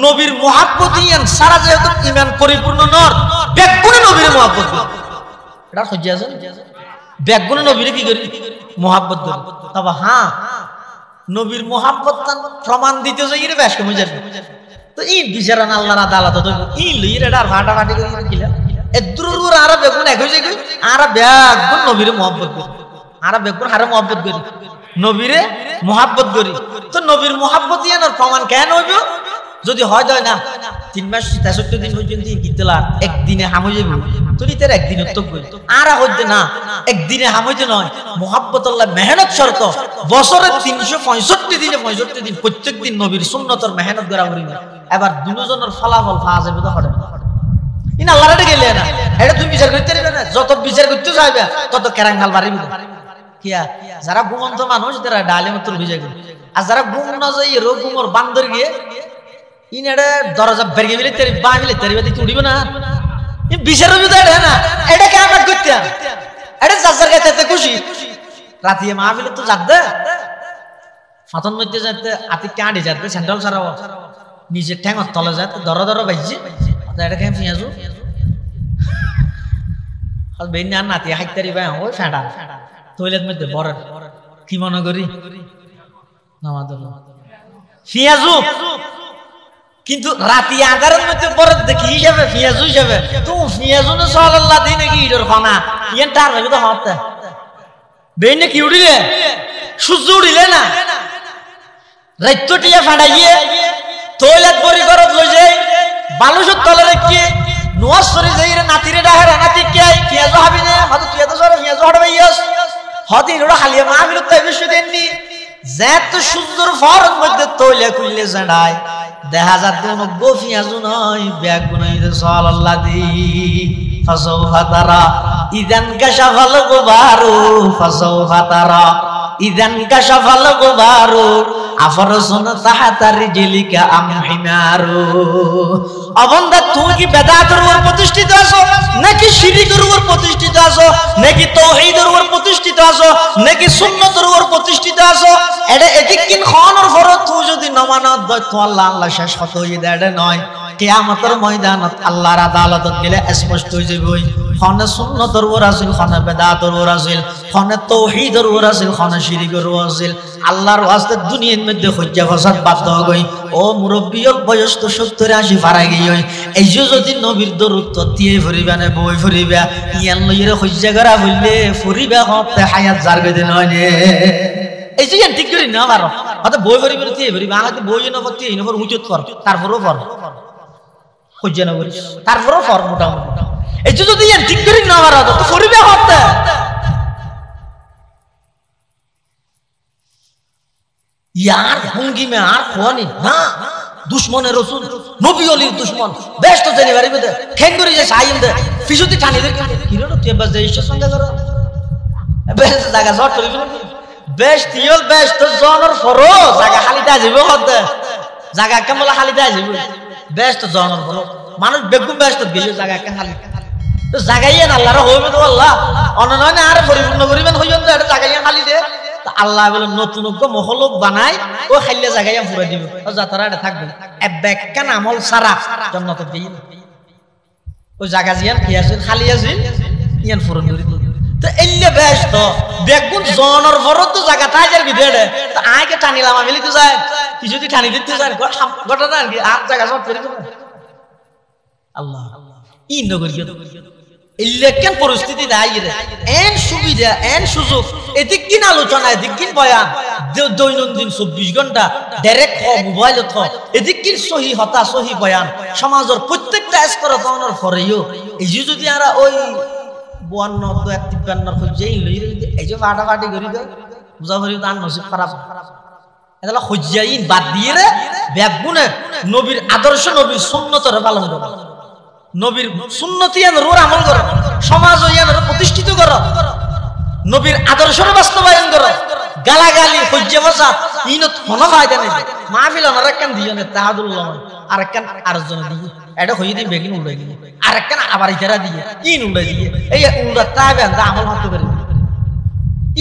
নবীর মুহাব্বতিয়ান সারা যেহেতু ইমান পরিপূর্ণ নর বেগুনে নবীর মুহাব্বত করি। এটা সহ্য আছে বেগুনে নবীরে কি করি? মুহাব্বত করি। তবে হ্যাঁ নবীর মুহাব্বত প্রমাণ দিতে যাই রে বেশ কমে যাবে। তো এই বিচারণ আল্লাহর আদালত তো ই লইরে আর ফাটা ফাটি করে কিলা এদুর আর বেগুন এক হয়ে যায় আর বেগুন নবীরে মুহাব্বত করি, আর বেগুন হারে মুহাব্বত করি, নবীরে মুহাব্বত করি। তো নবীর মুহাব্বতিয়ানোর প্রমাণ কেন হইব? যদি হয় যায় না 3 মাস 63 দিন পর্যন্ত গিতলা একদিনে হামই যাবে তুই তার একদিন উত্তম করি আর হইতে না একদিনে হামইতে নয়। মুহাব্বত আল্লাহ মেহনত শর্ত, বছরে 365 দিনে 65 দিন প্রত্যেক দিন নবীর সুন্নতর মেহনত করা করি না। এবার দুজনের ফলাফল পাওয়া যাবে তো হবে ইন আল্লাহর গেলে না, এটা তুমি বিচার করতে পারবে না। যত বিচার করতে চাইবে তত কেরাঙ্গাল বাড়িবে। কিয়া যারা ঘুমন্ত মানুষ তারা ডালে মাত্র ভিজে গেল, আর যারা ঘুম না যাই রোগুমর বান্দর গিয়ে ইনারে দরজা বেরিয়ে গেলে তেরি বা গেলে তেরি বাদি উড়িবে না। এই বিচার হবে তো এটা না, এটা কে আমরা করতে এটা যার কাছে খুশি রাতিয়ে মাহফিলে তো যাক দে ফাতন মধ্যে যাতে আতি কাঁড়ি যাতে সেন্ট্রাল সারা নিচে ঠ্যাঙর তলে যাতে দর দর বাইছে এটা কেন পেঁয়াজু বেন আর নাতি হাইতারি ভাই ওই ফেঁটা টয়লেট মধ্যে বড় কি মনে করি পেঁয়াজু কিন্তু রাতি আগারের মধ্যে বড় দেখি হিসাবে পেঁয়াজু হিসাবে তো পেঁয়াজু না সাল্লাল্লাহ দিনে কি ইডর খানা ইয়ান তার হবে তো হতে বেন কি উড়িলে সূর্য উড়িলে না রাইতো টিয়া ফাঁড়াইয়ে টয়লেট বড়ি করত লই যাই বালুসুর তলে রেখে নোয়াজ সরি যাই রে নাতিরে ডাহের নাতি কে পেঁয়াজু হাবি না হয়তো তুই এত সর পেঁয়াজু হাড়বাই ইয়াস হয়তো ইনোরা হালিয়া মাহফিলত তাই বেশি দেননি যেত সুন্দর ফরজ মধ্যে তৈলে খুললে জানায় দেখা যাচ্ছে কোনো গোফিয়াজু নয় ব্যাগ গুনাই সাল্লাল্লাহ দি ফাসাউফা তারা ইদান কাশাফাল গুবারু ফাসাউফা তারা ইদান কাশাফাল গুবারু আফরসুন তাহাতা রিজলিকা আম হিমারু। অবন্দা তুমি কি বেদাতের উপর প্রতিষ্ঠিত আছো নাকি শিরকের উপর প্রতিষ্ঠিত আছো নাকি তাওহীদের উপর প্রতিষ্ঠিত আছো নাকি সুন্নতের উপর প্রতিষ্ঠিত আছো? এটা এদিকিন খানোর ফরজ তুই যদি নমানত দয় তো আল্লাহ আল্লাহ শেষ হত হয়ে দেয়। এটা নয়, কিয়ামতের ময়দানত আল্লাহর আদালতত গেলে স্পষ্ট হয়ে যাবে খনে সুন্নতের উপর আছিল, খনে বেদাতের উপর আছিল, খনে তাওহীদের উপর আছিল, খনে শিরকের উপর আছিল। আল্লাহর ওয়াস্তে দুনিয়ার মধ্যে হজ্জা ফসাদ বাধ্য হই। ও মুরব্বিয়ক বয়স তো 70-80 পারা গই, এই যে যদি নবীর দরুদ তো দিয়ে ফুরিবা না বই ফুরিবা ইয়ান লইরে হজ্জা করা বললে ফুরিবা হতে হায়াত জার গদে নয় নে। এই যে ঠিক করি না পারো হতে বই ফুরিবা দিয়ে ফুরিবা আগে বই না পড়তে এই নবর উচিত কর তারপরও পড় হজ্জা না করিস তারপরও পড় মোটামুটি। এই যে যদি ইয়ান ঠিক করি না পারো তো ফুরিবা হতে यार होंगी में आर खोनी ना दुश्मन रसूल नबी अली दुश्मन बेस्ट तो जनी बारी में दे खेंगुरी जे साइम दे फिजुती ठानी दे किरो ते बस जे इश्क संग करो बेस्ट জায়গা শর্ট করি বেস্ট ইয়ল বেস্ট তো জনর ফরো জায়গা খালিটা যাবে হতে জায়গা কেমলা খালিটা যাবে বেস্ট জনর ফরো মানুষ বেগুম বেস্ট গিয়ে জায়গা কেন খালি তো জায়গায় না আল্লাহর হইবে তো আল্লাহ অননয় না আর পরিপূর্ণ করিবেন হইন তো এটা জায়গায় খালি দে আল্লাহ বলে নতুন মহলক বানাই ও খাইলে জায়গায় পুরো দিব যাতারা এটা থাকবে একবাক্কান আমল সারা জান্নাতে দিই ও জায়গা জিয়ান কি আছে খালি আছে ইয়ান পূরণ করে তো এল্লে বেশ তো বেগুন জনের ফরত তো জায়গা তাইজার ভিতরে তো আগে টানিলাম আমি লিখতে যাই কি যদি টানি দিতে যাই ঘটনা আর কি আর জায়গা সব করে দেব আল্লাহ ই নগর কি ইলেকশন পরিস্থিতি দাঁড়িয়ে এন সুবিধা এন সুযোগ এদিক কিন আলোচনা এদিক কিন বয়ান দৈনন্দিন 24 ঘন্টা ডাইরেক্ট মোবাইলত এদিক কিন সহি হতা সহি বয়ান সমাজের প্রত্যেকটা স্তরে পাওয়ার পরেও এই যে যদি আমরা ওই 52 53 খুঁজেই লই এই যে ফাটাফাটি করি তো মুজাফরি তার নসিব খারাপ এগুলা খুঁজাই বাদ দিয়ে রে বেগুনে নবীর আদর্শ নবীর সুন্নতের পালন করো নবীর সুন্নতি রুর আমল করো সমাজ প্রতিষ্ঠিত করো নবীর আদর্শের বাস্তবায়ন করো গালাগালি হজ্জা বসা ইনত কোনো ফায়দা নেই মাহফিল আরেকখান দিও না তাহাদুল্লাহ আরেকখান আরেকজন দিয়ে এটা হয়ে দিয়ে বেগিন উড়াই দিয়ে আরেকখান আবার ইতারা দিয়ে ইন উড়াই দিয়ে এই উড়া তাইবে আমল মাত্র করে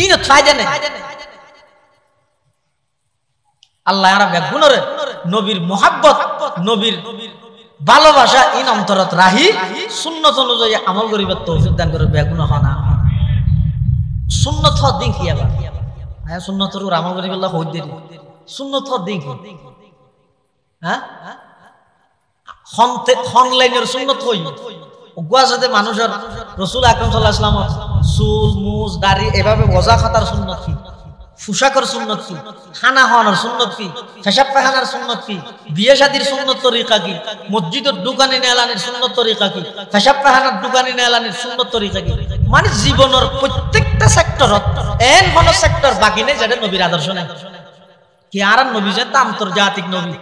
ইনত ফায়দা নেই আল্লাহ আর বেগুনরে নবীর মোহাব্বত নবীর ভালোবাসা ইন অন্তরত রাহি সুন্নত অনুযায়ী আমল করিবার তৌফিক দান করে বেগুন হনা সুন্নত দিন কি আবার হ্যাঁ সুন্নতর আমল করিবার হই দেরি সুন্নত দিন কি হ্যাঁ অনলাইনের সুন্নত হই ওগুয়া সাথে মানুষের রাসূল আকরাম সাল্লাল্লাহু আলাইহি ওয়াসাল্লাম চুল মুজ দাড়ি এভাবে ওজা খাতার সুন্নত কি পোশাকের সুন্নত কি খানা খাওয়ানোর সুন্নত কি পেশাব পায়খানার সুন্নত কি বিয়ে শাদীর সুন্নত তরিকা কি মসজিদের দোকানে নেলানির সুন্নত তরিকা কি পেশাব পায়খানার দোকানে নেলানির সুন্নত তরিকা কি মানে জীবনের প্রত্যেকটা সেক্টরত এন কোন সেক্টর বাকি নেই যেটা নবীর আদর্শ নেই কি আর নবী যে আন্তর্জাতিক নবী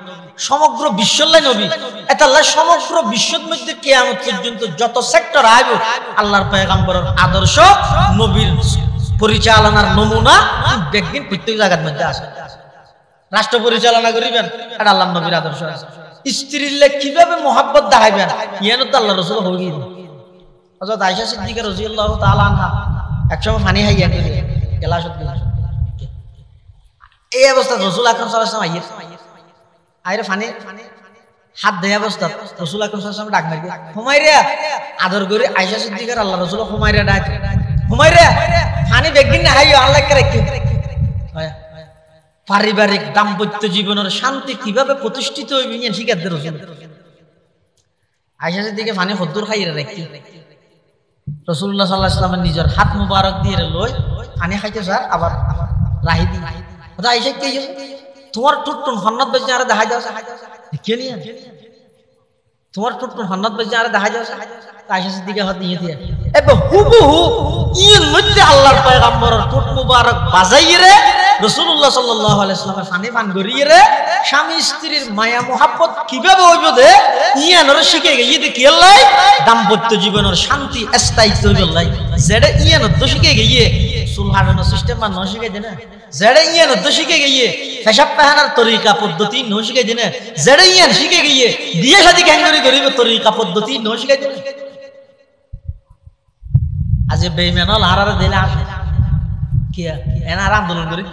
সমগ্র বিশ্বের নবী এটা আল্লাহ সমগ্র বিশ্বের মধ্যে কিয়ামত পর্যন্ত যত সেক্টর আইব আল্লাহর পয়গম্বরের আদর্শ নবীর পরিচালনার নমুনা দেখবেন প্রত্যেক জায়গার মধ্যে আছে রাষ্ট্র পরিচালনা করিবেন এটা আল্লাহর নবীর আদর্শ আছে স্ত্রীলে কিভাবে মোহাব্বত দেখাইবেন ইয়ানো তো আল্লাহর রাসূল হই হযরত আয়েশা সিদ্দিকা রাদিয়াল্লাহু তাআলা আনহা একসময় পানি খাইয়া গেল গেলাসত এই অবস্থা রাসূল আকরাম সাল্লাল্লাহু আলাইহি ওয়াসাল্লাম আইরে পানি হাত দেয়া অবস্থা রাসূল আকরাম সাল্লাল্লাহু আলাইহি ওয়াসাল্লাম ডাক মারি হুমায়রা আদর করে আয়েশা সিদ্দিকার আল্লাহর রাসূল হুমায়রা ডাক হুমায়রা পানি বেগিন না হাইও আল্লাহ করে কি পারিবারিক দাম্পত্য জীবনের শান্তি কিভাবে প্রতিষ্ঠিত হইবে ইয়া শিখাত দে রাসূল আয়েশা সিদ্দিকা পানি হদ্দুর খাইরা রাখি রাসূলুল্লাহ সাল্লাল্লাহু আলাইহি ওয়াসাল্লাম নিজের হাত মুবারক দিয়ে লই পানি খাইতে স্যার আবার রাহি দি ওটা আয়েশা কি তোমার টুটটুন হন্নত বেজে আরে দেখা যাও কে নিয়া তোমার টুটটুন হন্নত বেজে আরে দেখা যাও আয়েশা সিদ্দিকা হাত নিয়ে দিয়া এবে হুবহু ইন মধ্যে আল্লাহর পয়গম্বরের টুট মুবারক বাজাইরে রাসূলুল্লাহ সাল্লাল্লাহু আলাইহি ওয়াসাল্লাম পানি পান করিয়ে স্বামী স্ত্রীর মায়া মোহাব্বত কিভাবে হইবে দে ইয়ানরে শিখে গিয়ে দেখি আল্লাহ দাম্পত্য জীবনের শান্তি স্থায়িত্ব হইবে আল্লাহ যেটা ইয়ানত তো শিখে গিয়ে চুল হারানো সিস্টেম আর ন শিখাই দেনা যেটা ইয়ান তো শিখে গিয়ে পেশাব পাহানার তরিকা পদ্ধতি ন শিখাই দেনা যেটা ইয়ান শিখে গিয়ে বিয়ে শাদী ক্যাঙ্গরি করিব তরিকা পদ্ধতি ন শিখাই দেনা আজ বেঈমান হারারে দিলে আসে কি এনার আন্দোলন করি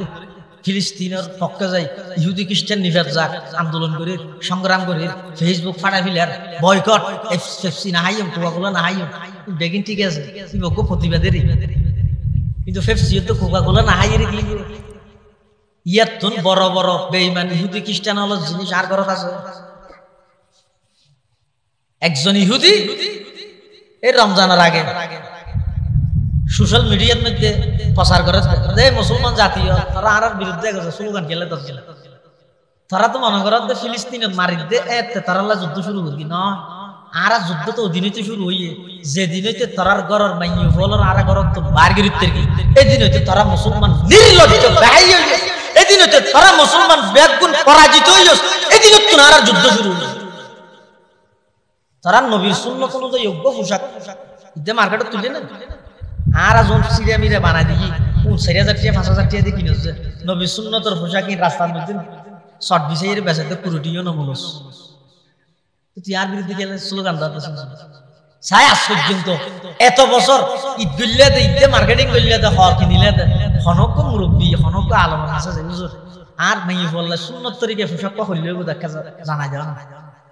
ফিলিস্তিনের পক্ষে যাই ইহুদি খ্রিস্টান নিফাত যাক আন্দোলন করি সংগ্রাম করি ফেসবুক ফাটা ফিলার বয়কট এফসি না হাইম কোকাকোলা না হাইম বেগিন ঠিক আছে ইবকো প্রতিবাদেরই কিন্তু ফেফসি তো কোকাকোলা না হাইরে কি ইয়াতুন বড় বড় বেঈমান ইহুদি খ্রিস্টান হলো জিনিস আর ঘরত আছে একজন ইহুদি এই রমজানের আগে সোশ্যাল মিডিয়ার মধ্যে প্রচার করে যে মুসলমান জাতীয় তারা আর বিরুদ্ধে গেছে স্লোগান খেলে তারা তো মনে করত ফিলিস্তিনের মারি দে এতে তারা যুদ্ধ শুরু করি না আর যুদ্ধ তো ওদিনইতে শুরু হইয়ে যেদিনইতে তারার ঘরের মাইয়ে ফলর আর ঘরত তো বারগিরিতে কি এদিনইতে তারা মুসলমান নির্লজ্জ ভাই হইয়ে এদিনইতে তারা মুসলমান বেগুন পরাজিত হইয়স এদিনত তো আর যুদ্ধ শুরু হইল তারা নবীর সুন্নাত অনুযায়ী যোগ্য পোশাক ইতে মার্কেটে তুলে না আর আজন সিরিয়া মিরে বানাই দিই 4000 টাকা 5000 টাকা দিয়ে কিনেছে নবী সুন্নতের পোশাক কিন রাস্তার মধ্যে শর্ট বিছাইয়ের বেচাতে পুরোটিও নমলস তুই আর বিরুদ্ধে গেলে স্লোগান দাও ছাই আশ্চর্যন্ত এত বছর ঈদ গল্লে দে ঈদে মার্কেটিং গল্লে দে হর কিনিলে দে হনক মুরব্বী হনক আলম আছে যে হুজুর আর মাইয়ে বললে সুন্নত তরিকে পোশাক হইলেও দেখা জানা যায় না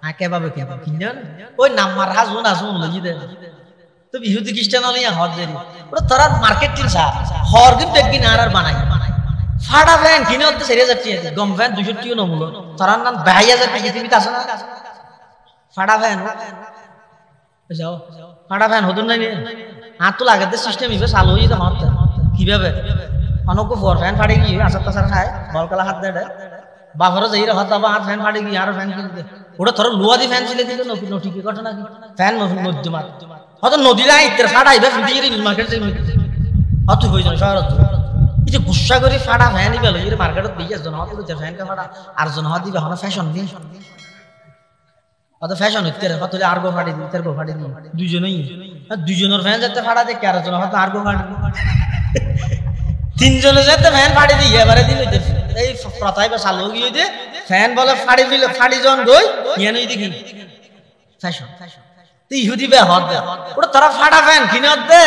আকেভাবে কেন কিনেন ওই নাম্বার হাজুন হাজুন লই দে তো ইহুদি খ্রিস্টান হলে হর দেরি ওরা তারা মার্কেটিং সা হর কিন্তু একদিন আর বানাই ফাড়া ফ্যান কিনে হতে 4000 টাকা গম ফ্যান 200 টাকা নমুলো তার নাম 22000 টাকা পৃথিবীতে আছে না ফাড়া ফ্যান যাও ফাড়া ফ্যান হতুন নাই হাত তো লাগাতে সিস্টেম ইবে চালু হয়ে যেতে মারতে কিভাবে অনক ফর ফ্যান ফাড়ে গিয়ে আসার তাসার খায় বলকালা হাত দেয় বাফারও যাই হাত দাবা আর ফ্যান ফাড়ে গিয়ে আর ফ্যান কিনতে ওটা ধরো লোয়া দি ফ্যান ছিল কিন্তু নটি ঘটনা কি ফ্যান মধ্যমার হয়তো নদীরা ইত্যার ফাটাইবে ফিটিয়ে মার্কেট হয়তো হয়ে যাবে শহর এই যে গুসা করে ফাটা ফ্যান ইবে লই মার্কেটত দিয়ে জন হয়তো ফ্যানকে ফাটা আর জন হয়তো দিবে হন ফ্যাশন দিয়ে হয়তো ফ্যাশন ইত্যার হয়তো আর্গো ফাটি দিই ইত্যার গো ফাটি দিই দুজনেই দুজনের ফ্যান যাতে ফাটা দেখে আর জন হয়তো আর্গো ফাটি তিনজনে যাতে ফ্যান ফাটি দিই এবারে দিল এই প্রথাই বা চালু গিয়ে দিয়ে ফ্যান বলে ফাটি দিলে ফাটি জন গই ইয়ান দেখি ফ্যাশন ইহুদি বে হদ দে ওটা তারা ফাটা ফ্যান কিনে দে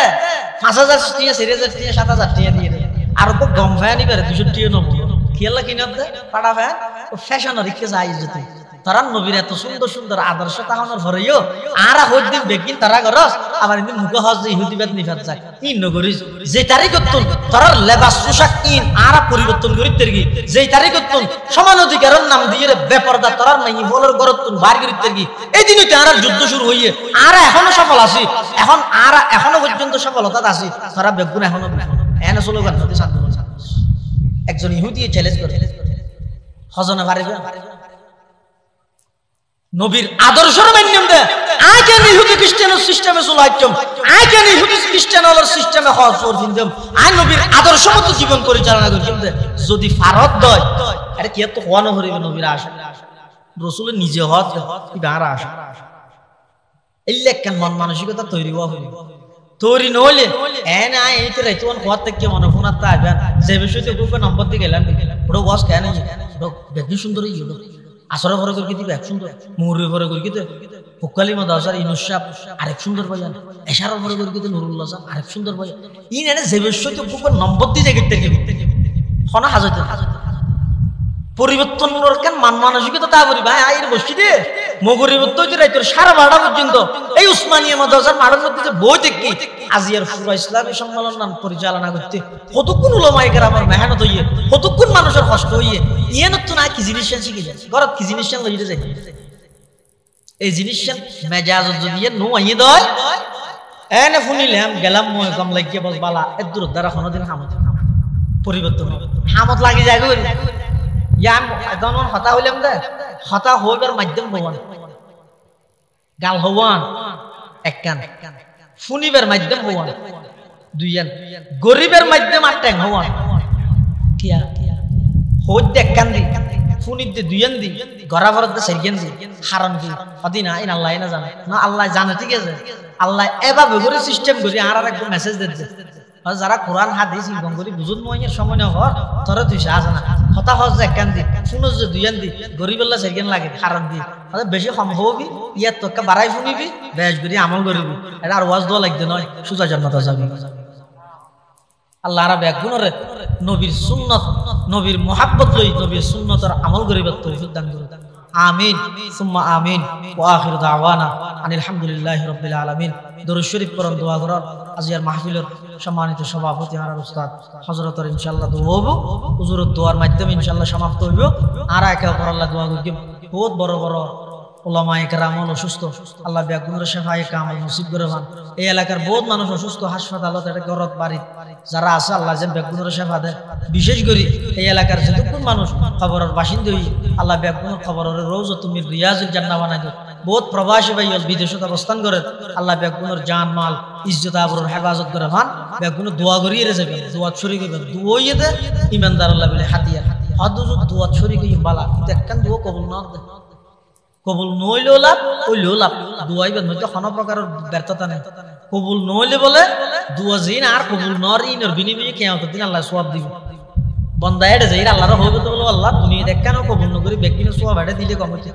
5000 টাকা 4000 টাকা 7000 টাকা দিয়ে দে আর তো গম ফ্যান ইবারে 200 টাকা নব কিলা কিনে দে ফাটা ফ্যান ও ফ্যাশন রিকে যায় যেতে তারা নবীর এত সুন্দর সুন্দর আদর্শ তাহনের ভরেও আর হদ্দিন বেকিন তারা গরস আবার ইনি মুখ হজ ইহুদি বেদ নিফাত যায় ইন নগরিস যে তারিখ করতুন তারা লেবাস পোশাক ইন আর পরিবর্তন করিতে কি যে তারিখ করতুন সমান অধিকারের নাম দিয়ে বেপরদা তারা নাই বলর গরতুন বার করিতে কি এই দিনই তারা যুদ্ধ শুরু হইয়ে আর এখনো সফল আছি এখন আর এখনো পর্যন্ত সফলতা আছে তারা বেগুন এখনো এনে স্লোগান দিতে শান্ত একজন ইহুদি চ্যালেঞ্জ করে হজনে পারিবে নবীর আদর্শের মাধ্যমে দে আই ক্যান ইহুদি খ্রিস্টানের সিস্টেমে চলাইতাম আই ক্যান ইহুদি খ্রিস্টানের সিস্টেমে হজ করতাম আই নবীর আদর্শ মতো জীবন পরিচালনা করতাম যদি ফারত দয় আরে কি এত হওয়া না হরিবে নবীর আশা রাসূল নিজে হজ গার আশা ইল্লে কেন মন মানসিকতা তৈরি হওয়া হইবে তৈরি নইলে এনে আই এইতে রাইতোন হওয়ার থেকে মনে ফোনাত আইবেন যে বিষয়তে গ্রুপে নম্বর দিয়ে গেলাম ওটা ওয়াজ কেন বেশি সুন্দরই ইউডো আসরে ভরে করে দিবে এক সুন্দর মুহুরে ভরে করে দিতে ফকালি মাদাসার ইনুসাব আরেক সুন্দর বাজান এশারা ভরে করে দিতে নুরুল্লাহ সাহেব আরেক সুন্দর বাজান ইন এনে যে বিষয়তে গ্রুপে নম্বর দিয়ে গেতে হনা হাজতে পরিবর্তন কেন মান মানসিকতা তা বলি ভাই আইর মসজিদে মগরিবত হইতে রাইতর সারা 12টা পর্যন্ত এই উসমানিয়া মাদ্রাসার মাঠের মধ্যে বই দেখি আজিয়ার পুরা ইসলামী সম্মেলন নাম পরিচালনা করতে কতক্ষণ উলামায়ে কেরামের মেহনত হইয়ে কতক্ষণ মানুষের কষ্ট হইয়ে ইয়েন তো না কি জিনিস শিখে যায় ঘরত কি জিনিস লইতে যায় এই জিনিস মেজাজ যদি নো আইয়ে দয় এনে শুনিলাম গেলাম মই কম লাগিয়ে বল বালা এত দূর দ্বারা কোনদিন হামত পরিবর্তন হামত লাগি যায় গো ইয়াম একদম হতা হইলাম দে হতা হইবার মাধ্যম হওয়ান গাল হওয়ান এককান শুনিবার মাধ্যম হওয়ান দুইয়ান গরিবের মাধ্যম আর ট্যাং হওয়ান কিয়া হইত এককান দি শুনিত দি দুইয়ান দি গরাবরত দে সেরগেন দি হারান দি হদিনা ইন আল্লাহ না জানে না আল্লাহ জানে ঠিক আছে আল্লাহ এভাবে করে সিস্টেম করি আর একদম মেসেজ দিতে যারা কোরআন হাদিস গঙ্গরি বুঝুন মইয়ের সময় না হর তোরে তুই আসে না হতা হজ একখান দি শুনো যে দুইয়ান দি গরিবেল্লা সেখান লাগে হারাম দি বেশি কম হবি ইয়ার তোকে বাড়াই শুনিবি বেশ করি আমল করিবি এটা আর ওয়াজ দেওয়া লাগবে নয় সুজা জান্নাতে যাবি আল্লাহ আর ব্যাগুণরে নবীর সুন্নত নবীর মোহাব্বত লই নবীর সুন্নতের আমল করিবার তৌফিক দান করুন আমিন সুম্মা আমিন ওয়া আখিরু দাওয়ানা আনিল হামদুলিল্লাহি রাব্বিল আলামিন দরুদ শরীফ পড়ন দোয়া করুন আজিয়ার মাহফিলের সম্মানিত সভাপতি হারার উস্তাদ হযরতের ইনশাআল্লাহ দোয়া হবো হুজুরের দোয়ার মাধ্যমে ইনশাআল্লাহ সমাপ্ত হইব আর একে অপর আল্লাহ দোয়া করি বহুত বড় বড় ওলামায়ে কেরাম অসুস্থ আল্লাহ ব্যাগুণের শেফায়ে কামাল নসিব করে ভান এই এলাকার বহুত মানুষ অসুস্থ হাসপাতালত এটা ঘরত বাড়ি যারা আছে আল্লাহ যেন ব্যাগুণের শেফা দেয় বিশেষ করে এই এলাকার যতক্ষণ মানুষ খবরের বাসিন্দা হই আল্লাহ ব্যাগুণের খবরের রোজ তুমি রিয়াজুল জান্নাহ বানাই দাও বহুত প্রবাসী ভাই বিদেশত অবস্থান করে আল্লাহ ব্যাগুণের জান মাল ইজ্জত আবরুর হেফাজত করে ভান ব্যাগুণ দোয়া করিয়ে যাবে দোয়া শরীক হইবে দোয়াইয়ে দে ইমানদার আল্লাহ বলে হাতিয়ার হদুজ দোয়া শরীক হই বালা দেখকান দোয়া কবুল না দে কবুল নইলেও লাভ ওইলেও লাভ দোয়াইবেন মধ্যে কোনো প্রকারের ব্যর্থতা নেই কবুল নইলে বলে দোয়া জিন আর কবুল নর ইনের বিনিময়ে কিয়ামতের দিন আল্লাহ সওয়াব দিবে বান্দা এড়ে যাই আল্লাহর হবে তো বলে আল্লাহ দুনিয়া দেখকানো কবুল নগরি ব্যক্তির সওয়াব এটা দিলে কমতে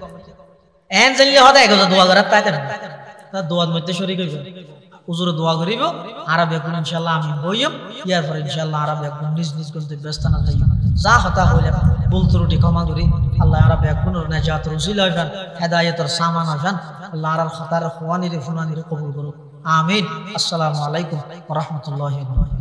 এন জানলে হদা এক দোয়া করার পাইতে না তার দোয়ার মধ্যে শরীক হইবে হুজুরে দোয়া করিব আর বেগুন ইনশাআল্লাহ আমি হইম ইয়ার পরে ইনশাআল্লাহ আর বেগুন নিজ নিজ গন্তব্যস্থানে যাই যা হতা হইলে ভুল ত্রুটি ক্ষমা করি আল্লাহ আর বেগুনের নাজাতের উসিলা হইবেন হেদায়েতের সামান হইবেন আল্লাহ আর খাতার খুয়ানির ফুনানির কবুল করুন আমিন আসসালামু আলাইকুম ওয়া রাহমাতুল্লাহি ওয়া বারাকাতুহু